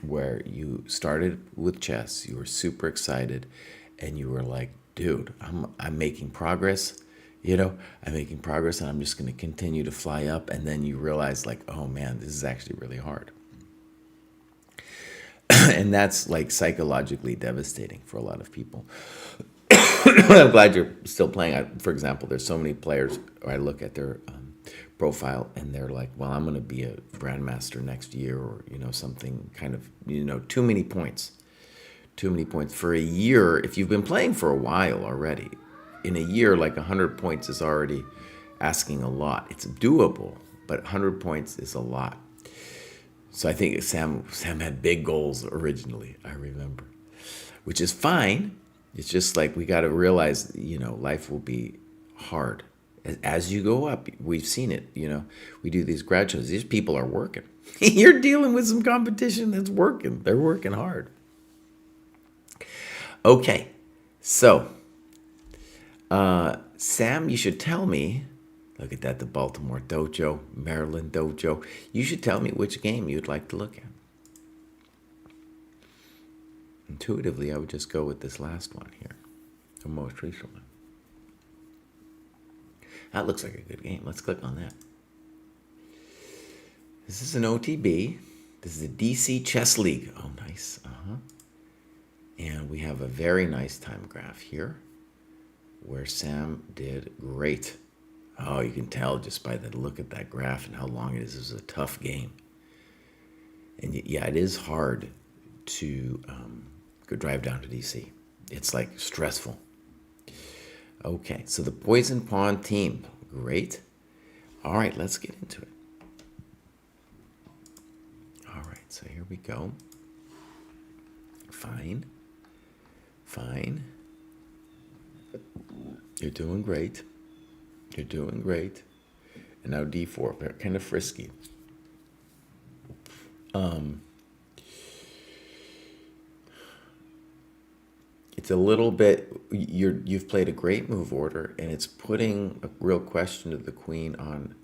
Speaker 3: where you started with chess, you were super excited, and you were like, dude, I'm making progress, I'm making progress, and I'm just going to continue to fly up. And then you realize, like, oh man, this is actually really hard. And that's like psychologically devastating for a lot of people. I'm glad you're still playing. For example, there's so many players, I look at their profile and they're like, well, I'm going to be a grandmaster next year, or, something kind of, too many points. Too many points. For a year, if you've been playing for a while already, in a year, like 100 points is already asking a lot. It's doable, but 100 points is a lot. So I think Sam had big goals originally, I remember, which is fine. It's just like we got to realize, life will be hard. As you go up, we've seen it, we do these grad shows. These people are working. You're dealing with some competition that's working. They're working hard. Okay, so, Sam, you should tell me, look at that, the Baltimore Dojo, Maryland Dojo. You should tell me which game you'd like to look at. Intuitively, I would just go with this last one here, the most recent one. That looks like a good game. Let's click on that. This is an OTB. This is a DC Chess League. Oh, nice. And we have a very nice time graph here where Sam did great. Oh, you can tell just by the look at that graph and how long it is. This is a tough game. And yeah, it is hard to go drive down to DC. It's like stressful. Okay, so the Poison Pawn team. Great. All right, let's get into it. All right, so here we go. Fine. You're doing great. You're doing great. And now D4, kind of frisky. It's a little bit, you've played a great move order, and it's putting a real question to the queen on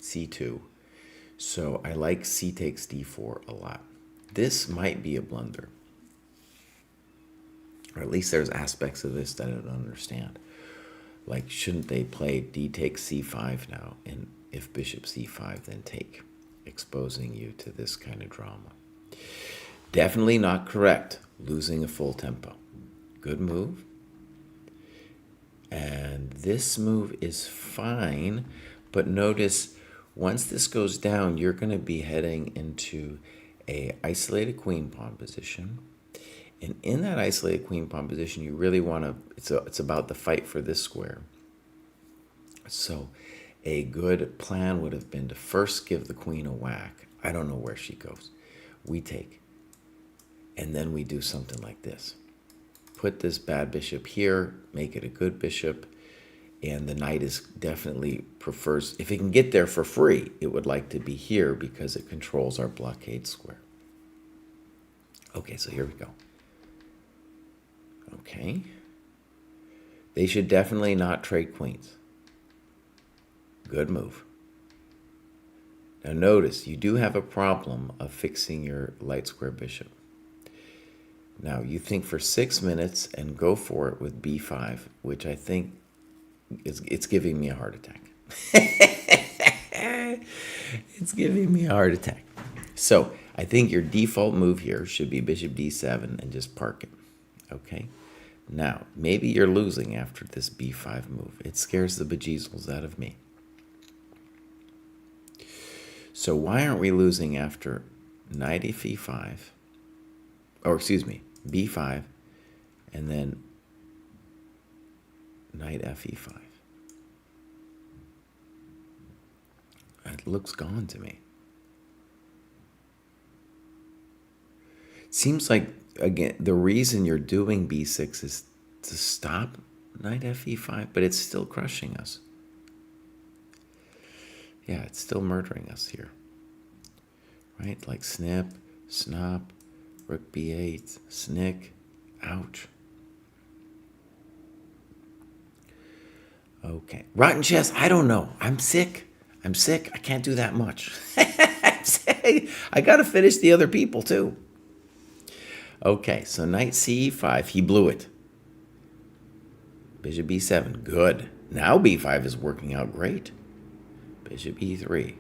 Speaker 3: C2. So I like C takes D4 a lot. This might be a blunder. Or at least there's aspects of this that I don't understand. Like, shouldn't they play D takes C5 now? And if bishop C5, then take, exposing you to this kind of drama. Definitely not correct, losing a full tempo. Good move. And this move is fine, but notice once this goes down, you're going to be heading into a isolated queen pawn position. And in that isolated queen pawn position, you really want to, it's about the fight for this square. So a good plan would have been to first give the queen a whack. I don't know where she goes. We take. And then we do something like this. Put this bad bishop here, make it a good bishop, and the knight is definitely prefers, if it can get there for free, it would like to be here because it controls our blockade square. Okay, so here we go. Okay. They should definitely not trade queens. Good move. Now notice, you do have a problem of fixing your light square bishop. Now, you think for 6 minutes and go for it with b5, which I think it's giving me a heart attack. It's giving me a heart attack. So I think your default move here should be bishop d7 and just park it. Okay? Now, maybe you're losing after this b5 move. It scares the bejesus out of me. So why aren't we losing after knight if e5, or excuse me, b5, and then knight fe5? It looks gone to me. Seems like, again, the reason you're doing b6 is to stop knight fe5, but it's still crushing us. Yeah, it's still murdering us here. Right? Like snip, snop, rook b8, snick, ouch. Okay. Rotten chess, I don't know. I'm sick. I can't do that much. I got to finish the other people too. Okay, so knight ce5, he blew it. Bishop b7, good. Now b5 is working out great. Bishop e3.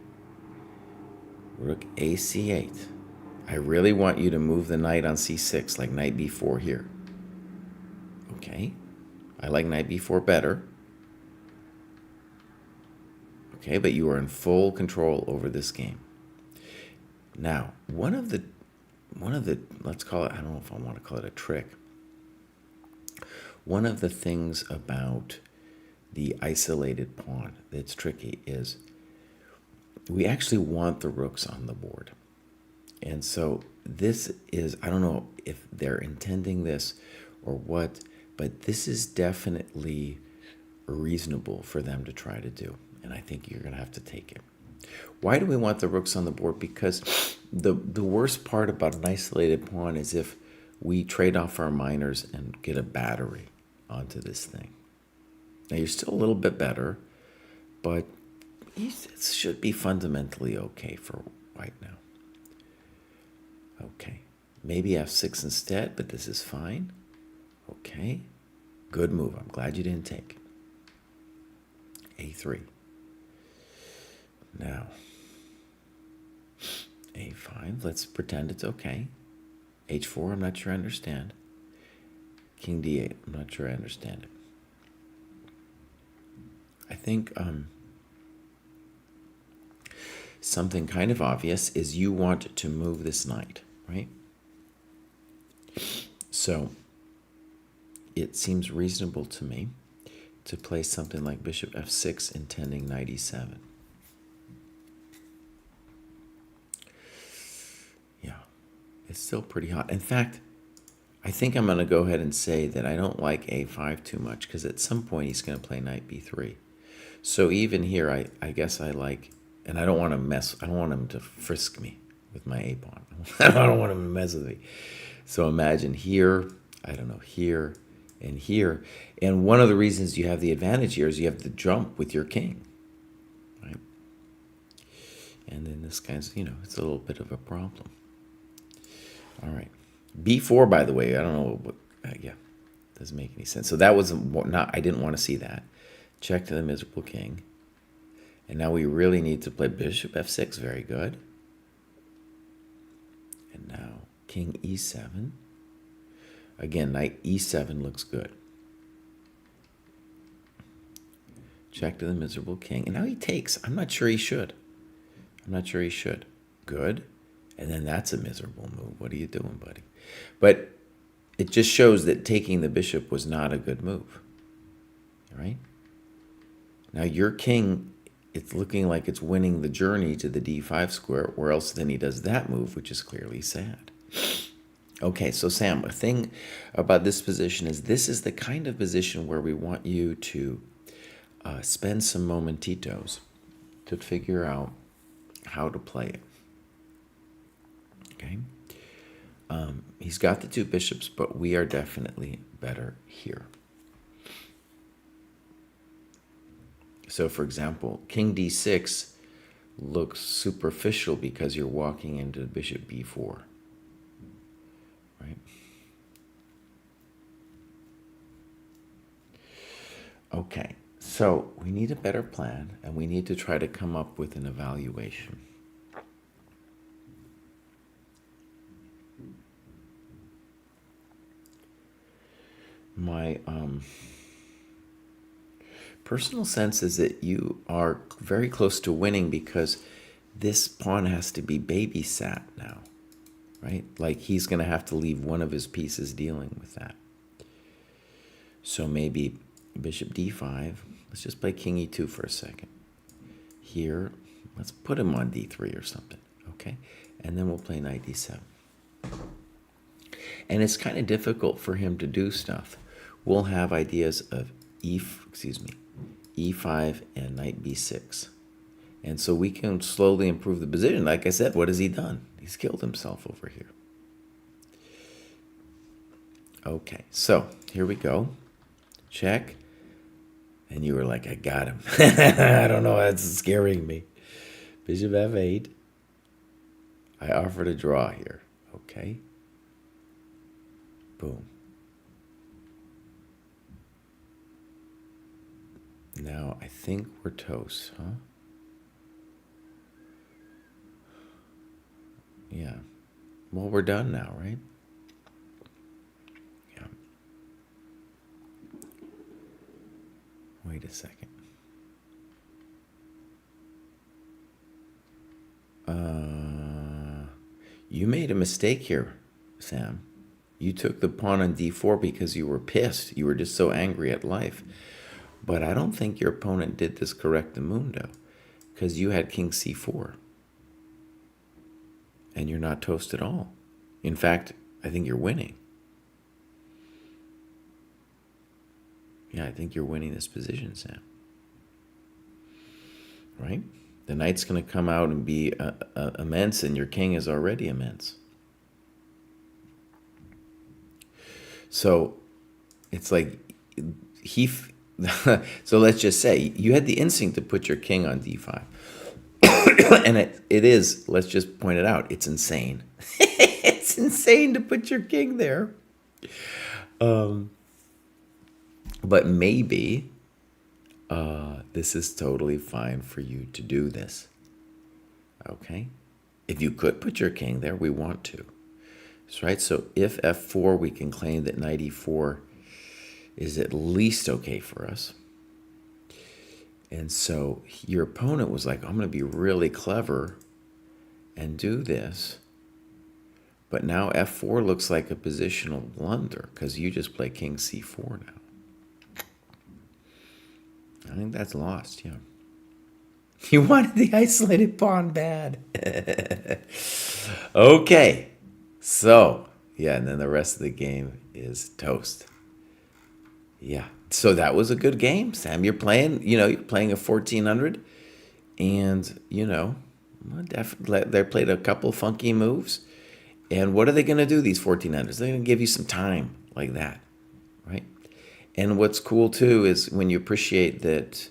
Speaker 3: Rook ac8. I really want you to move the knight on c6, like knight b4 here. Okay, I like knight b4 better. Okay, but you are in full control over this game. Now, one of the, let's call it, I don't know if I want to call it a trick. One of the things about the isolated pawn that's tricky is we actually want the rooks on the board. And so this is, I don't know if they're intending this or what, but this is definitely reasonable for them to try to do. And I think you're going to have to take it. Why do we want the rooks on the board? Because the worst part about an isolated pawn is if we trade off our minors and get a battery onto this thing. Now, you're still a little bit better, but it should be fundamentally okay for white now. Okay, maybe f6 instead, but this is fine. Okay, good move. I'm glad you didn't take a3. Now, a5, let's pretend it's okay. h4, I'm not sure I understand. King d8, I'm not sure I understand it. I think something kind of obvious is you want to move this knight, right? So it seems reasonable to me to play something like bishop f6 intending knight e7. Yeah, it's still pretty hot. In fact, I think I'm going to go ahead and say that I don't like a5 too much because at some point he's going to play knight b3. So even here, I guess I like, and I don't want to mess, I don't want him to frisk me with my a-pawn. I don't want him to mess with me. So imagine here, I don't know, here and here. And one of the reasons you have the advantage here is you have the jump with your king, right? And then this guy's, you know, it's a little bit of a problem. All right. b4, by the way, I don't know what, yeah, doesn't make any sense. So that was not, I didn't want to see that. Check to the miserable king. And now we really need to play bishop f6, very good. And now king e7. Again, knight e7 looks good. Check to the miserable king. And now he takes. I'm not sure he should. I'm not sure he should. Good. And then that's a miserable move. What are you doing, buddy? But it just shows that taking the bishop was not a good move. Right? Now your king, it's looking like it's winning the journey to the d5 square, or else then he does that move, which is clearly sad. Okay, so Sam, a thing about this position is this is the kind of position where we want you to spend some momentitos to figure out how to play it. Okay? He's got the two bishops, but we are definitely better here. So, for example, king d6 looks superficial because you're walking into bishop b4. Right? Okay, so we need a better plan, and we need to try to come up with an evaluation. my personal sense is that you are very close to winning because this pawn has to be babysat now, right? Like he's going to have to leave one of his pieces dealing with that. So maybe bishop d5. Let's just play king e2 for a second. Here, let's put him on d3 or something, okay? And then we'll play knight d7. And it's kind of difficult for him to do stuff. We'll have ideas of e5 and knight b6. And so we can slowly improve the position. Like I said, what has he done? He's killed himself over here. Okay, so here we go. Check. And you were like, I got him. I don't know, that's scaring me. Bishop f8. I offered a draw here. Okay. Boom. Now, I think we're toast, huh? Yeah. Well, we're done now, right? Yeah. Wait a second. You made a mistake here, Sam. You took the pawn on d4 because you were pissed. You were just so angry at life. But I don't think your opponent did this correctamundo because you had king c4. And you're not toast at all. In fact, I think you're winning. Yeah, I think you're winning this position, Sam. Right? The knight's going to come out and be immense, and your king is already immense. So it's like so let's just say you had the instinct to put your king on d5. And it is, let's just point it out, it's insane. It's insane to put your king there. But maybe this is totally fine for you to do this. Okay? If you could put your king there, we want to. That's right. So if f4, we can claim that knight e4 is at least okay for us. And so your opponent was like, I'm going to be really clever and do this. But now f4 looks like a positional blunder because you just play king c4 now. I think that's lost, yeah. You wanted the isolated pawn bad. Okay. So, yeah, and then the rest of the game is toast. Yeah. So that was a good game, Sam. You're playing, you're playing a 1400. And, they played a couple funky moves. And what are they going to do, these 1400s? They're going to give you some time like that, right? And what's cool, too, is when you appreciate that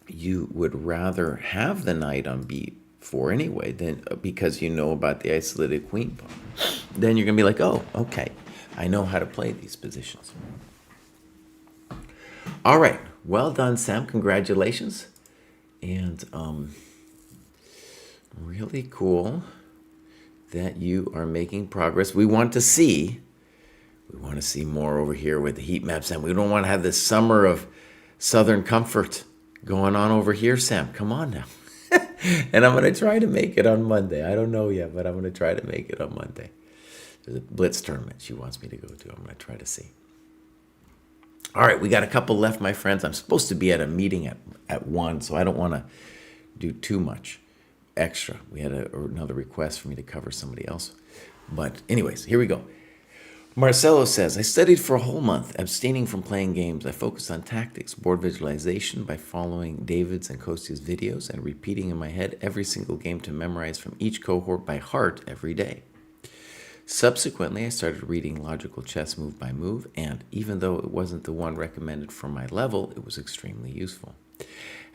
Speaker 3: you would rather have the knight on b4 anyway, than because you know about the isolated queen pawn. Then you're going to be like, oh, okay, I know how to play these positions. All right. Well done, Sam. Congratulations. And really cool that you are making progress. We want to see more over here with the heat maps, and we don't want to have this summer of Southern comfort going on over here, Sam. Come on now. And I'm going to try to make it on Monday. I don't know yet, but I'm going to try to make it on Monday. There's a blitz tournament she wants me to go to. I'm going to try to see. All right, we got a couple left, my friends. I'm supposed to be at a meeting at 1, so I don't want to do too much extra. We had another request for me to cover somebody else. But anyways, here we go. Marcelo says, I studied for a whole month, abstaining from playing games. I focused on tactics, board visualization by following David's and Kostia's videos and repeating in my head every single game to memorize from each cohort by heart every day. Subsequently, I started reading Logical Chess move by move, and even though it wasn't the one recommended for my level, it was extremely useful.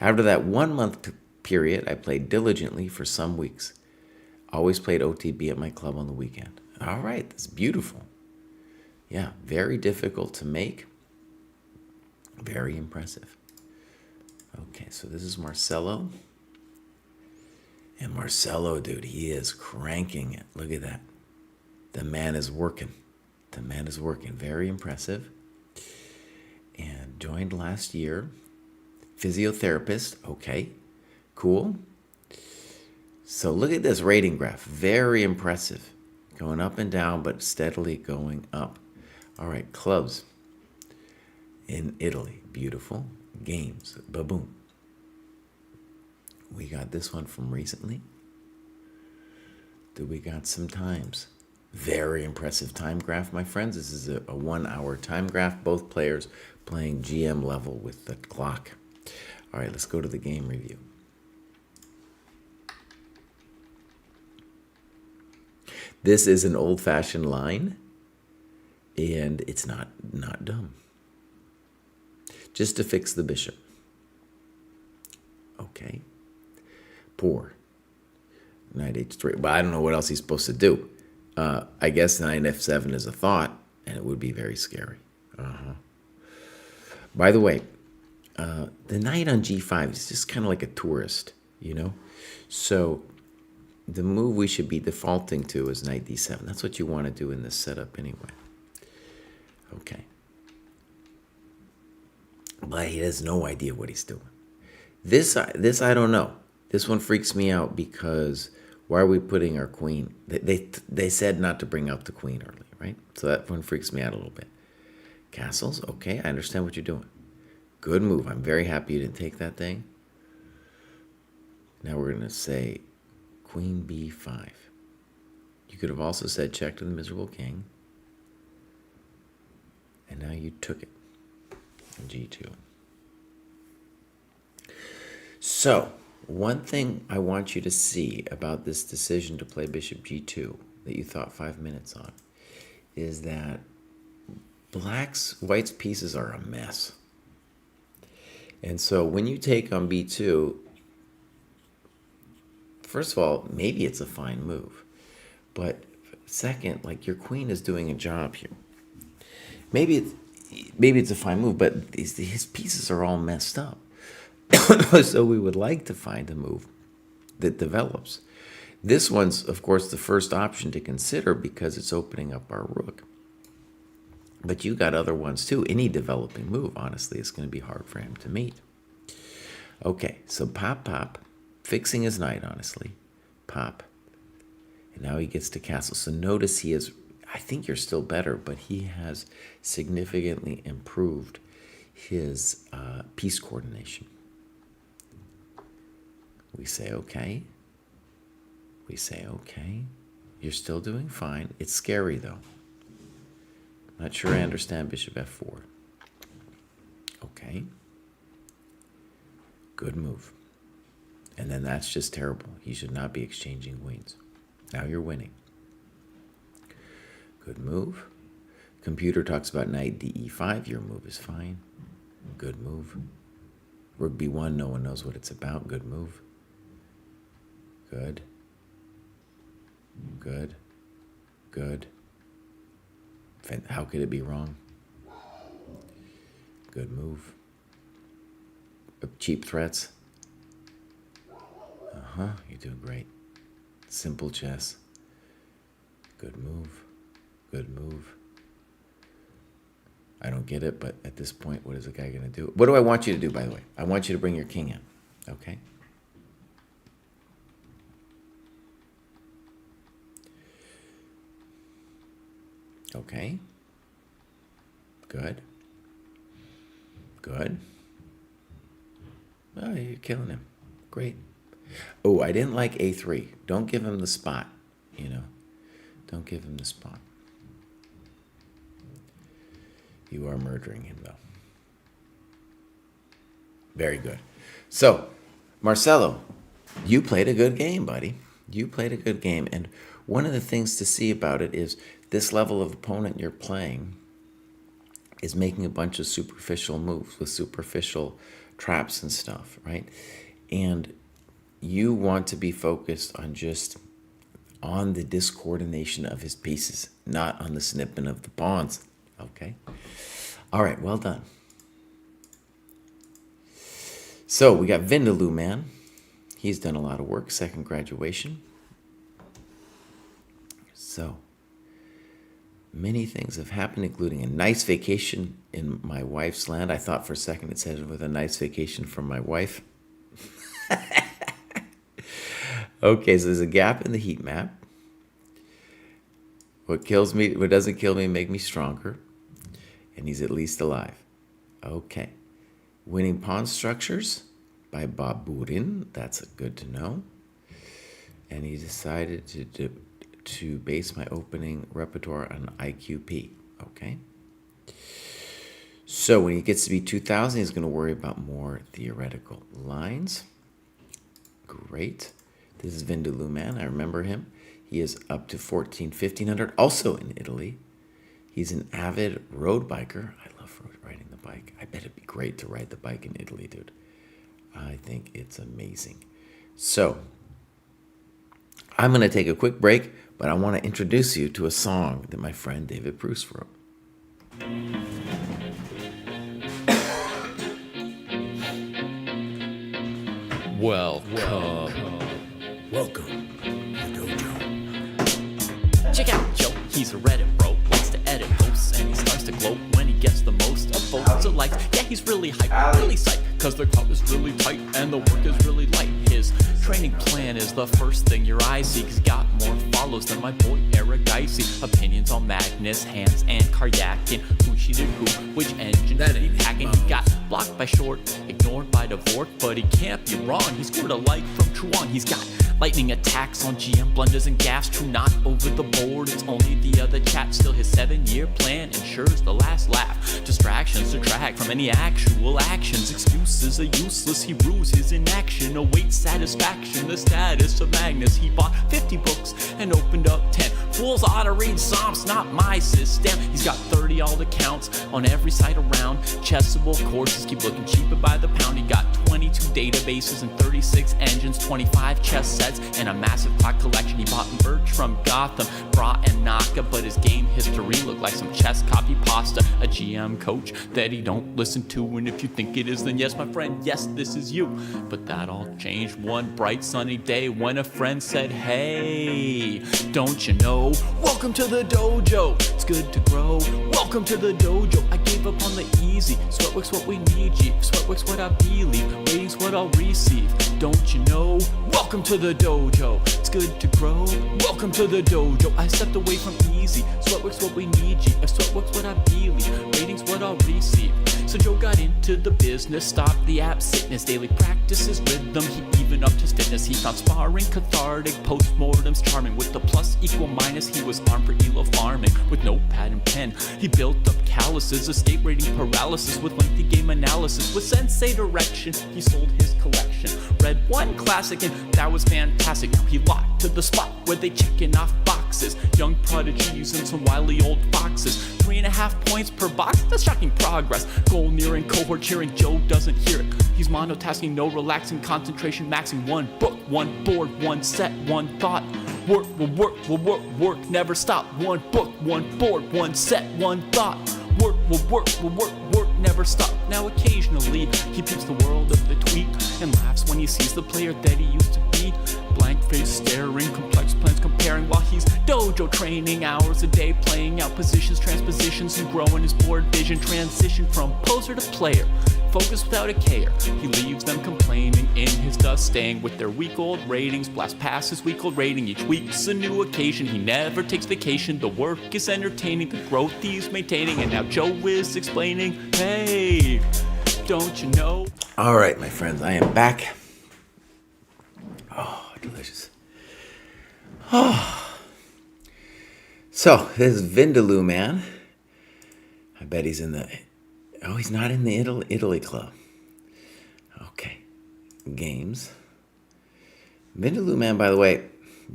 Speaker 3: After that 1 month period, I played diligently for some weeks. Always played OTB at my club on the weekend. All right, that's beautiful. Yeah, very difficult to make. Very impressive. Okay, so this is Marcelo. And Marcelo, dude, he is cranking it. Look at that. The man is working. The man is working. Very impressive. And joined last year. Physiotherapist. Okay. Cool. So look at this rating graph. Very impressive. Going up and down, but steadily going up. All right, clubs in Italy. Beautiful. Games. Ba-boom. We got this one from recently. We got some times. Very impressive time graph, my friends. This is a 1 hour time graph. Both players playing GM level with the clock. All right, let's go to the game review. This is an old-fashioned line, and it's not dumb. Just to fix the bishop. Okay. Poor. Knight h3. Well, I don't know what else he's supposed to do. I guess knight f7 is a thought, and it would be very scary. By the way, the knight on g5 is just kind of like a tourist, you know? So the move we should be defaulting to is knight d7. That's what you want to do in this setup anyway. Okay. But he has no idea what he's doing. This I don't know. This one freaks me out because why are we putting our queen? They said not to bring out the queen early, right? So that one freaks me out a little bit. Castles, okay, I understand what you're doing. Good move. I'm very happy you didn't take that thing. Now we're going to say queen b5. You could have also said check to the miserable king. And now you took it. G2. So, one thing I want you to see about this decision to play bishop g2 that you thought 5 minutes on is that white's pieces are a mess. And so when you take on b2, first of all, maybe it's a fine move. But second, like your queen is doing a job here. Maybe it's a fine move, but his pieces are all messed up. So we would like to find a move that develops. This one's, of course, the first option to consider because it's opening up our rook. But you got other ones too. Any developing move, honestly, is going to be hard for him to meet. Okay, so pop, fixing his knight, honestly. Pop. And now he gets to castle. So notice he is, I think you're still better, but he has significantly improved his piece coordination. We say, okay. We say, okay. You're still doing fine. It's scary, though. Not sure I understand bishop f4. Okay. Good move. And then that's just terrible. He should not be exchanging queens. Now you're winning. Good move. Computer talks about knight de5. Your move is fine. Good move. Rook b1, no one knows what it's about. Good move. Good. Good. Good. How could it be wrong? Good move. Cheap threats. You're doing great. Simple chess. Good move. Good move. I don't get it, but at this point, what is the guy going to do? What do I want you to do, by the way? I want you to bring your king in, okay? Okay. Good. Good. Oh, you're killing him. Great. Oh, I didn't like a3. Don't give him the spot, you know. Don't give him the spot. You are murdering him, though. Very good. So, Marcelo, you played a good game, buddy. You played a good game. And one of the things to see about it is this level of opponent you're playing is making a bunch of superficial moves with superficial traps and stuff, right? And you want to be focused on just on the discoordination of his pieces, not on the snipping of the pawns, okay? All right, well done. So we got Vindaloo, man. He's done a lot of work, second graduation. So, Many things have happened, including a nice vacation in my wife's land. I thought for a second it said with a nice vacation from my wife. Okay, so there's a gap in the heat map. What doesn't kill me, make me stronger. And he's at least alive. Okay. Winning Pawn Structures by Bob Burin. That's good to know. And he decided to base my opening repertoire on IQP. Okay. So when he gets to be 2,000, he's going to worry about more theoretical lines. Great. This is Vindaloo Man. I remember him. He is up to 1,500, also in Italy. He's an avid road biker. I love riding the bike. I bet it'd be great to ride the bike in Italy, dude. I think it's amazing. So, I'm going to take a quick break, but I want to introduce you to a song that my friend David Bruce wrote.
Speaker 2: Welcome to the dojo.
Speaker 1: Check out Joe, he's a Reddit bro, likes to edit posts, and he starts to gloat when he gets the most of votes or likes. Yeah, he's really hype, really psyched, cause the crowd is really tight and the work is really light. His training plan is the first thing your eyes see, cause got more follows than my boy Eric Dicey. Opinions on Magnus, Hans, and Karyakin, who cheated who, which engine did he hacking. He got blocked by Short, ignored by Dvorak, but he can't be wrong, he scored a like from Truan. He's got lightning attacks on GM blunders and gaffes, true not over the board, it's only the other chat. Still his 7-year plan ensures the last laugh. Distractions detract from any actual actions. Excuses are useless, he rues his inaction. Awaits satisfaction, the status of Magnus. He bought 50 books and opened up 10. Fools ought to read Psalms, not my system. He's got 30 all accounts on every site around. Chessable courses keep looking cheaper by the pound. He got 22 databases and 36 engines, 25 chess sets, and a massive clock collection. He bought merch from Gotham, Bra and Naka, but his game history looked like some chess copy pasta. A GM coach that he don't listen to, and if you think it is, then yes, my friend, yes, this is you. But that all changed one bright sunny day when a friend said, hey, don't you know, welcome to the dojo, it's good to grow. Welcome to the dojo, I gave up on the easy. Sweatwork's what we need, G. Sweatwork's what I believe, ratings what I'll receive. Don't you know, welcome to the dojo, it's good to grow. Welcome to the dojo, I stepped away from easy. Sweatwork's what we need, G. If sweatwork's what I believe, ratings what I'll receive. So Joe got into the business, stopped the app sickness, daily practices rhythm, he even upped his fitness. He found sparring cathartic, postmortems charming. With the plus equal minus, he was armed for elo farming. With notepad and pen, he built up calluses, escape rating paralysis with lengthy game analysis. With sensei direction, he sold his collection. Read one classic and that was fantastic. Now he locked to the spot where they checking off boxes. Young prodigies and some wily old foxes. 3.5 points per box, that's shocking progress. Goal nearing, cohort cheering, Joe doesn't hear it. He's monotasking, no relaxing, concentration maxing. One book, one board, one set, one thought. Work will work, will work, work, never stop. One book, one board, one set, one thought. Work will work, will work, work, never stop. Now occasionally, he peeps the world of the tweet and laughs when he sees the player that he used to be. Blank face staring, complex plans comparing while he's dojo training. Hours a day playing out positions, transpositions, and growing his board vision. Transition from poser to player, focus without a care. He leaves them complaining in his dust, staying with their week-old ratings. Blast past his week-old rating, each week's a new occasion. He never takes vacation, the work is entertaining, the growth he's maintaining. And now Joe is explaining, hey, don't you know?
Speaker 3: All right, my friends, I am back. Oh, delicious. Oh. So, this is Vindaloo Man. I bet he's in the... Oh, he's not in the Italy club. Okay. Games. Vindaloo Man, by the way,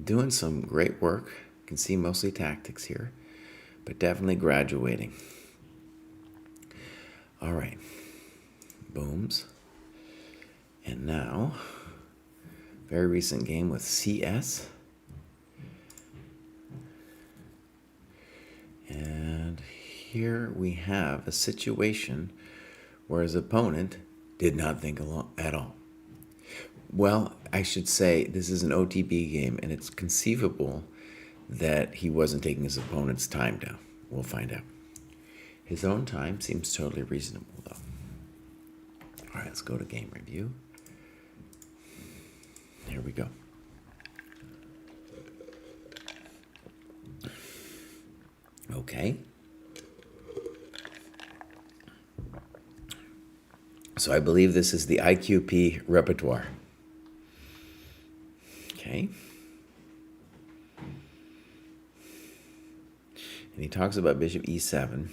Speaker 3: doing some great work. You can see mostly tactics here, but definitely graduating. All right. Booms. And now, very recent game with CS. And here we have a situation where his opponent did not think at all. Well, I should say this is an OTB game, and it's conceivable that he wasn't taking his opponent's time down. We'll find out. His own time seems totally reasonable, though. All right, let's go to game review. Here we go. Okay. So I believe this is the IQP repertoire. Okay. And he talks about bishop e7.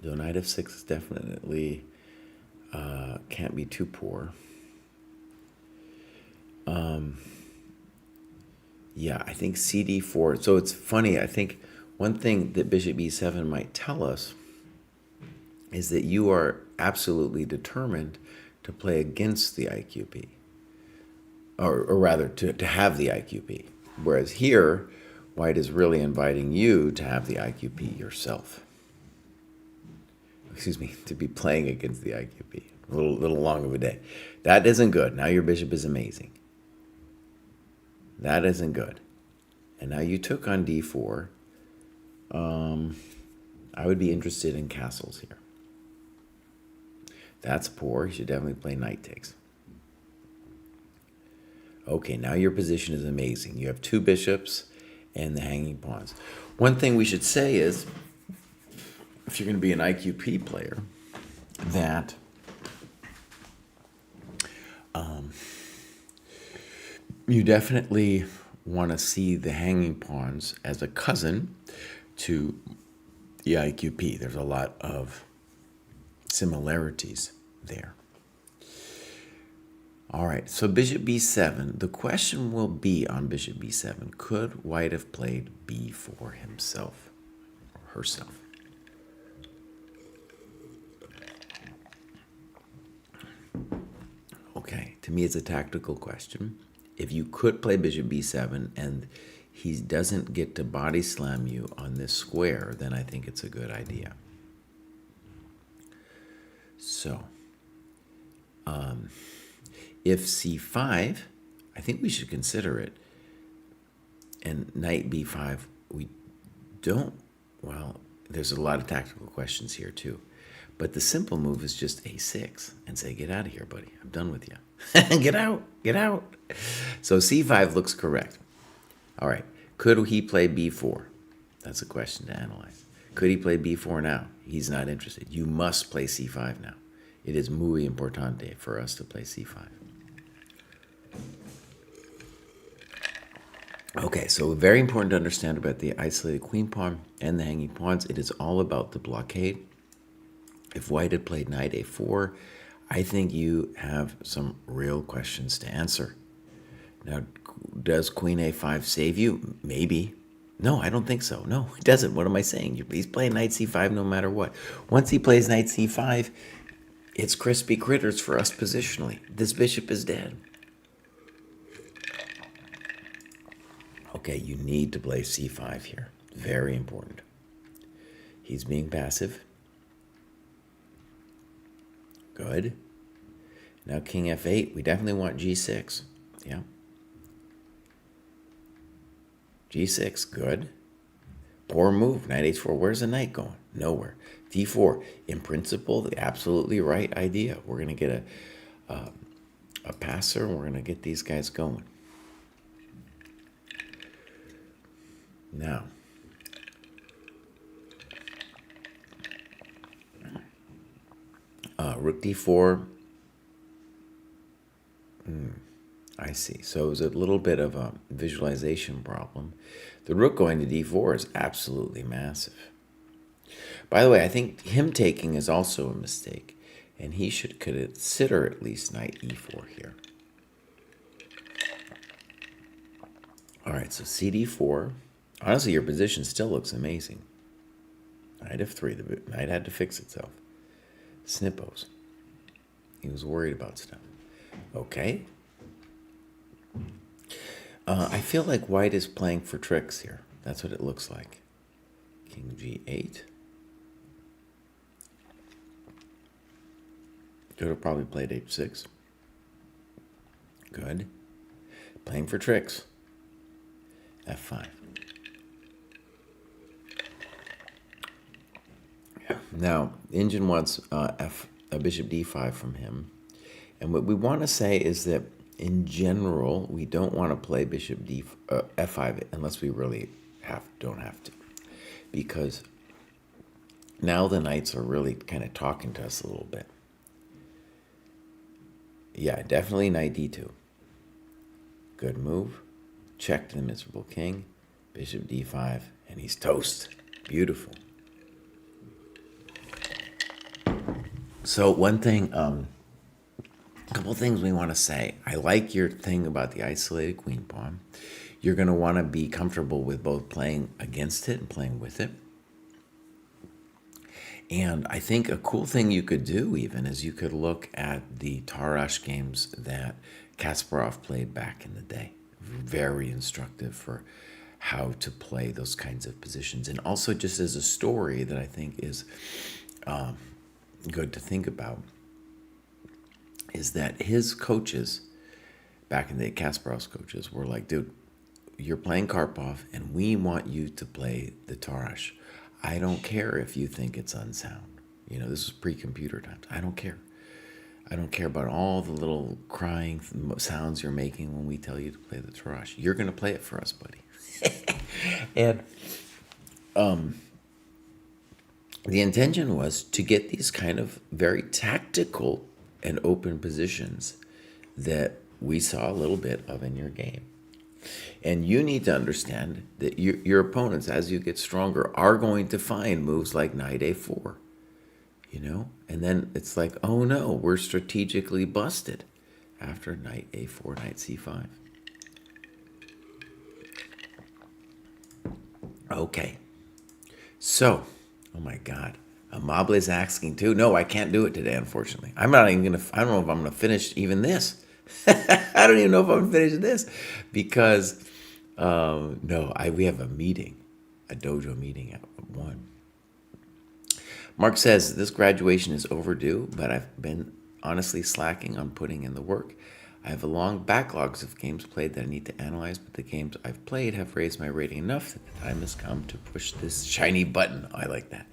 Speaker 3: Though knight f6 definitely can't be too poor. Yeah, I think cd4. So it's funny. I think one thing that bishop e7 might tell us is that you are absolutely determined to play against the IQP. Or rather, to have the IQP. Whereas here, white is really inviting you to have the IQP yourself. Excuse me, to be playing against the IQP. A little long of a day. That isn't good. Now your bishop is amazing. That isn't good. And now you took on d4. I would be interested in castles here. That's poor. You should definitely play knight takes. Okay, now your position is amazing. You have two bishops and the hanging pawns. One thing we should say is, if you're going to be an IQP player, that you definitely want to see the hanging pawns as a cousin to the IQP. There's a lot of similarities there. All right, so bishop b7. The question will be on bishop b7, could white have played b4 himself or herself? Okay, to me it's a tactical question. If you could play bishop b7 and he doesn't get to body slam you on this square, then I think it's a good idea. So, if c5, I think we should consider it. And knight b5, we don't, well, there's a lot of tactical questions here too. But the simple move is just a6 and say, get out of here, buddy. I'm done with you. Get out, get out. So c5 looks correct. All right, could he play b4? That's a question to analyze. Could he play b4 now? He's not interested. You must play c5 now. It is muy importante for us to play c5. Okay, so very important to understand about the isolated queen pawn and the hanging pawns. It is all about the blockade. If white had played knight a4, I think you have some real questions to answer. Now, does queen a5 save you? Maybe. No, I don't think so. No, it doesn't. What am I saying? He's playing knight c5 no matter what. Once he plays knight c5, it's crispy critters for us positionally. This bishop is dead. Okay, you need to play c5 here. Very important. He's being passive. Good. Now king f8. We definitely want g6. Yeah. g6. Good. Poor move. Knight h4. Where's the knight going? Nowhere. d4. In principle, the absolutely right idea. We're going to get a passer, and we're going to get these guys going. Now, rook d4. I see. So it was a little bit of a visualization problem. The rook going to d4 is absolutely massive. By the way, I think him taking is also a mistake, and he should consider at least knight e4 here. All right, so cd4. Honestly, your position still looks amazing. Knight f3. The knight had to fix itself. Snippos. He was worried about stuff. Okay. I feel like white is playing for tricks here. That's what it looks like. King g8. Could have probably played h6. Good. Playing for tricks. f5. Now, Ingen wants a bishop d5 from him. And what we want to say is that in general, we don't want to play bishop f5 unless we really don't have to. Because now the knights are really kind of talking to us a little bit. Yeah, definitely knight d2. Good move. Check to the miserable king. Bishop d5, and he's toast. Beautiful. So one thing, a couple things we want to say. I like your thing about the isolated queen pawn. You're going to want to be comfortable with both playing against it and playing with it. And I think a cool thing you could do even is you could look at the Tarrasch games that Kasparov played back in the day. Very instructive for how to play those kinds of positions. And also just as a story that I think is good to think about is that his coaches, back in the day, Kasparov's coaches, were like, dude, you're playing Karpov and we want you to play the Tarrasch. I don't care if you think it's unsound. You know, this is pre-computer times. I don't care. I don't care about all the little crying sounds you're making when we tell you to play the Tarrasch. You're going to play it for us, buddy. And the intention was to get these kind of very tactical and open positions that we saw a little bit of in your game. And you need to understand that your opponents, as you get stronger, are going to find moves like knight a4, you know? And then it's like, oh no, we're strategically busted after knight a4, knight c5. Okay. So, oh my God. Amable's asking too. No, I can't do it today, unfortunately. I'm not even going to, I don't know if I'm going to finish even this. I don't even know if I'm going to finish this because, we have a meeting, a dojo meeting at 1. Mark says, this graduation is overdue, but I've been honestly slacking on putting in the work. I have a long backlogs of games played that I need to analyze, but the games I've played have raised my rating enough that the time has come to push this shiny button. I like that.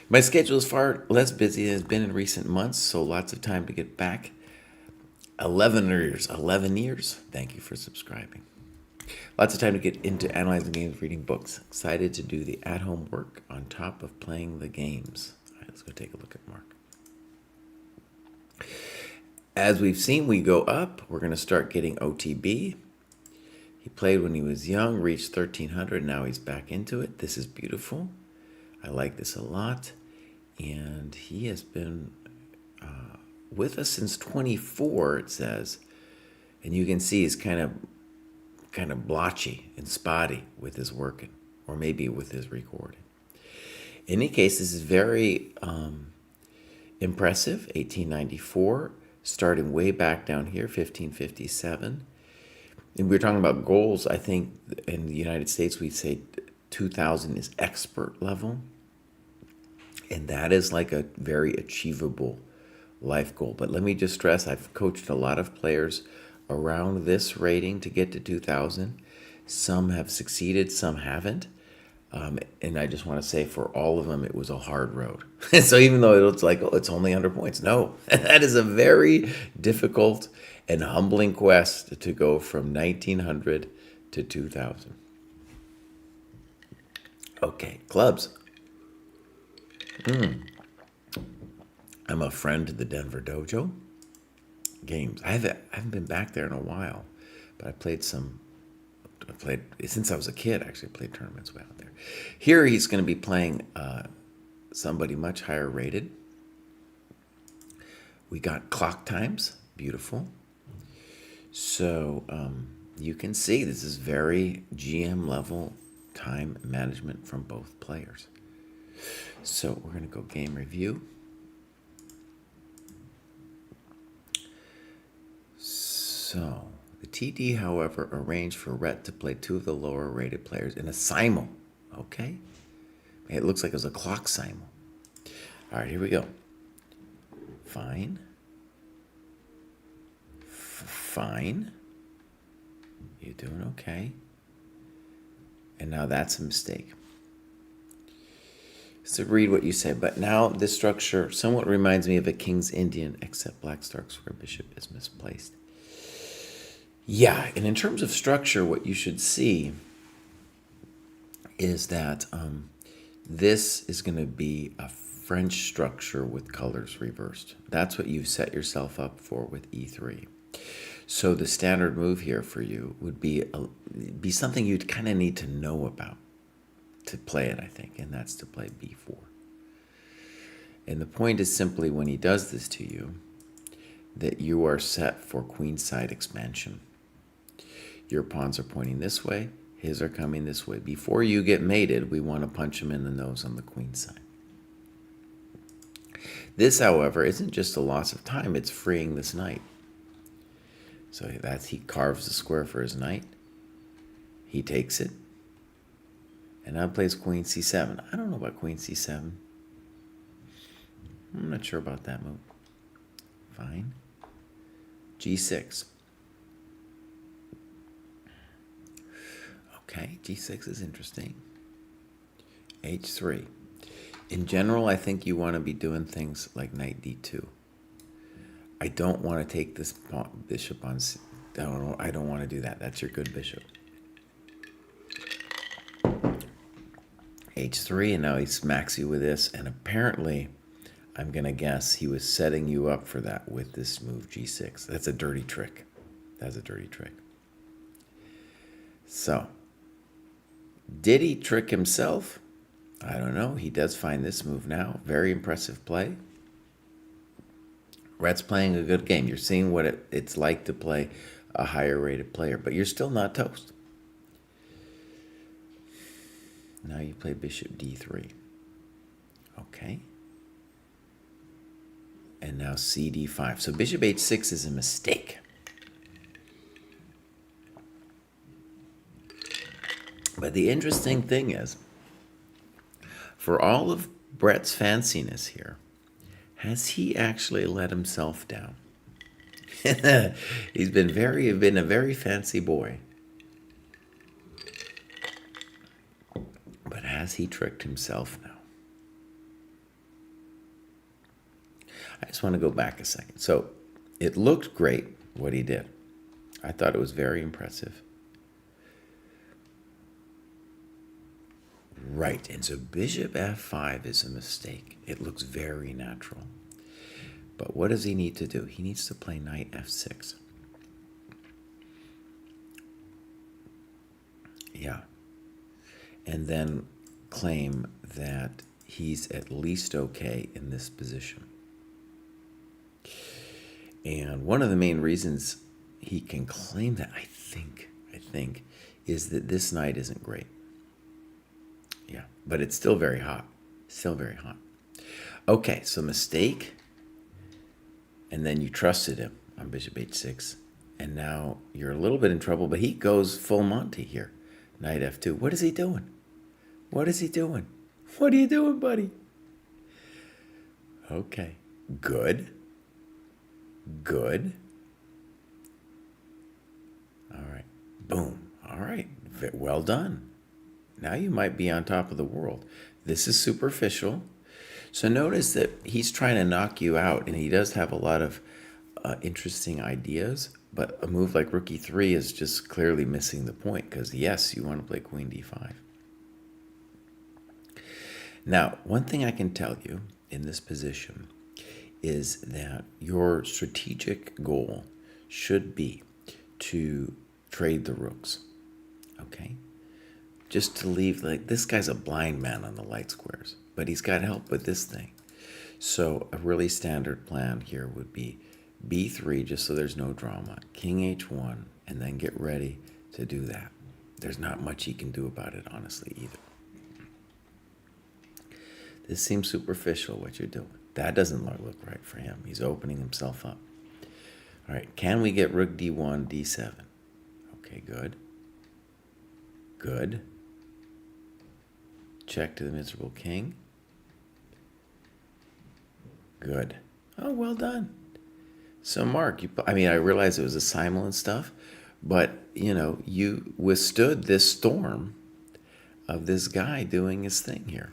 Speaker 3: My schedule is far less busy than it has been in recent months, so lots of time to get back. 11 years. Thank you for subscribing. Lots of time to get into analyzing games, reading books. Excited to do the at-home work on top of playing the games. All right, let's go take a look at Mark. As we've seen, we go up. We're going to start getting OTB. He played when he was young, reached 1,300. Now he's back into it. This is beautiful. I like this a lot. And he has been with us since 24, it says. And you can see he's kind of blotchy and spotty with his working, or maybe with his recording. In any case, this is very impressive. 1894, starting way back down here, 1557. And we're talking about goals. I think in the United States, we say 2000 is expert level. And that is like a very achievable life goal. But let me just stress, I've coached a lot of players around this rating to get to 2000. Some have succeeded, some haven't. And I just want to say for all of them, it was a hard road. So even though it looks like, oh, it's only 100 points. No, that is a very difficult and humbling quest to go from 1900 to 2000. Okay, clubs. I'm a friend to the Denver Dojo games. I haven't been back there in a while, but I played since I was a kid. Actually, played tournaments way out there. Here he's going to be playing somebody much higher rated. We got clock times, beautiful. So you can see this is very GM level time management from both players. So we're going to go game review. So the TD, however, arranged for Rhett to play 2 of the lower rated players in a simul. Okay? It looks like it was a clock simul. All right, here we go. Fine. Fine. You're doing okay. And now that's a mistake. So read what you say. But now this structure somewhat reminds me of a king's Indian, except black stark square bishop is misplaced. Yeah, and in terms of structure, what you should see is that this is going to be a French structure with colors reversed. That's what you've set yourself up for with e3. So the standard move here for you would be something you'd kind of need to know about to play it, I think, and that's to play b4. And the point is simply when he does this to you, that you are set for queenside expansion. Your pawns are pointing this way, his are coming this way. Before you get mated, we want to punch him in the nose on the queen side. This, however, isn't just a loss of time, it's freeing this knight. So he carves the square for his knight. He takes it. And now plays queen c7. I don't know about queen c7. I'm not sure about that move. Fine. g6. Okay, g6 is interesting. h3. In general, I think you want to be doing things like knight d2. I don't want to take this bishop on. I don't want to do that. That's your good bishop. h3, and now he smacks you with this. And apparently, I'm going to guess he was setting you up for that with this move g6. That's a dirty trick. That's a dirty trick. So, did he trick himself? I don't know. He does find this move now. Very impressive play. Rhett's playing a good game. You're seeing what it's like to play a higher rated player, but you're still not toast. Now you play bishop d3. Okay. And now cd5. So bishop h6 is a mistake. But the interesting thing is, for all of Brett's fanciness here, has he actually let himself down? He's been a very fancy boy. But has he tricked himself now? I just want to go back a second. So it looked great what he did. I thought it was very impressive. Right, and so bishop f5 is a mistake. It looks very natural. But what does he need to do? He needs to play knight f6. Yeah. And then claim that he's at least okay in this position. And one of the main reasons he can claim that, I think, is that this knight isn't great. Yeah, but it's still very hot. Still very hot. Okay, so mistake. And then you trusted him on bishop h6. And now you're a little bit in trouble, but he goes full Monty here. Knight f2. What is he doing? What is he doing? What are you doing, buddy? Okay. Good. Good. All right. Boom. All right. Well done. Now you might be on top of the world. This is superficial. So notice that he's trying to knock you out, and he does have a lot of interesting ideas, but a move like rook e3 is just clearly missing the point, because yes, you want to play queen d5. Now, one thing I can tell you in this position is that your strategic goal should be to trade the rooks, okay? Just to leave, like, this guy's a blind man on the light squares, but he's got help with this thing. So a really standard plan here would be b3, just so there's no drama, king h1, and then get ready to do that. There's not much he can do about it, honestly, either. This seems superficial, what you're doing. That doesn't look right for him. He's opening himself up. All right, can we get rook d1, d7? Okay, good. Good. Check to the miserable king. Good. Oh, well done. So, Mark, I realize it was a simul and stuff, but, you withstood this storm of this guy doing his thing here.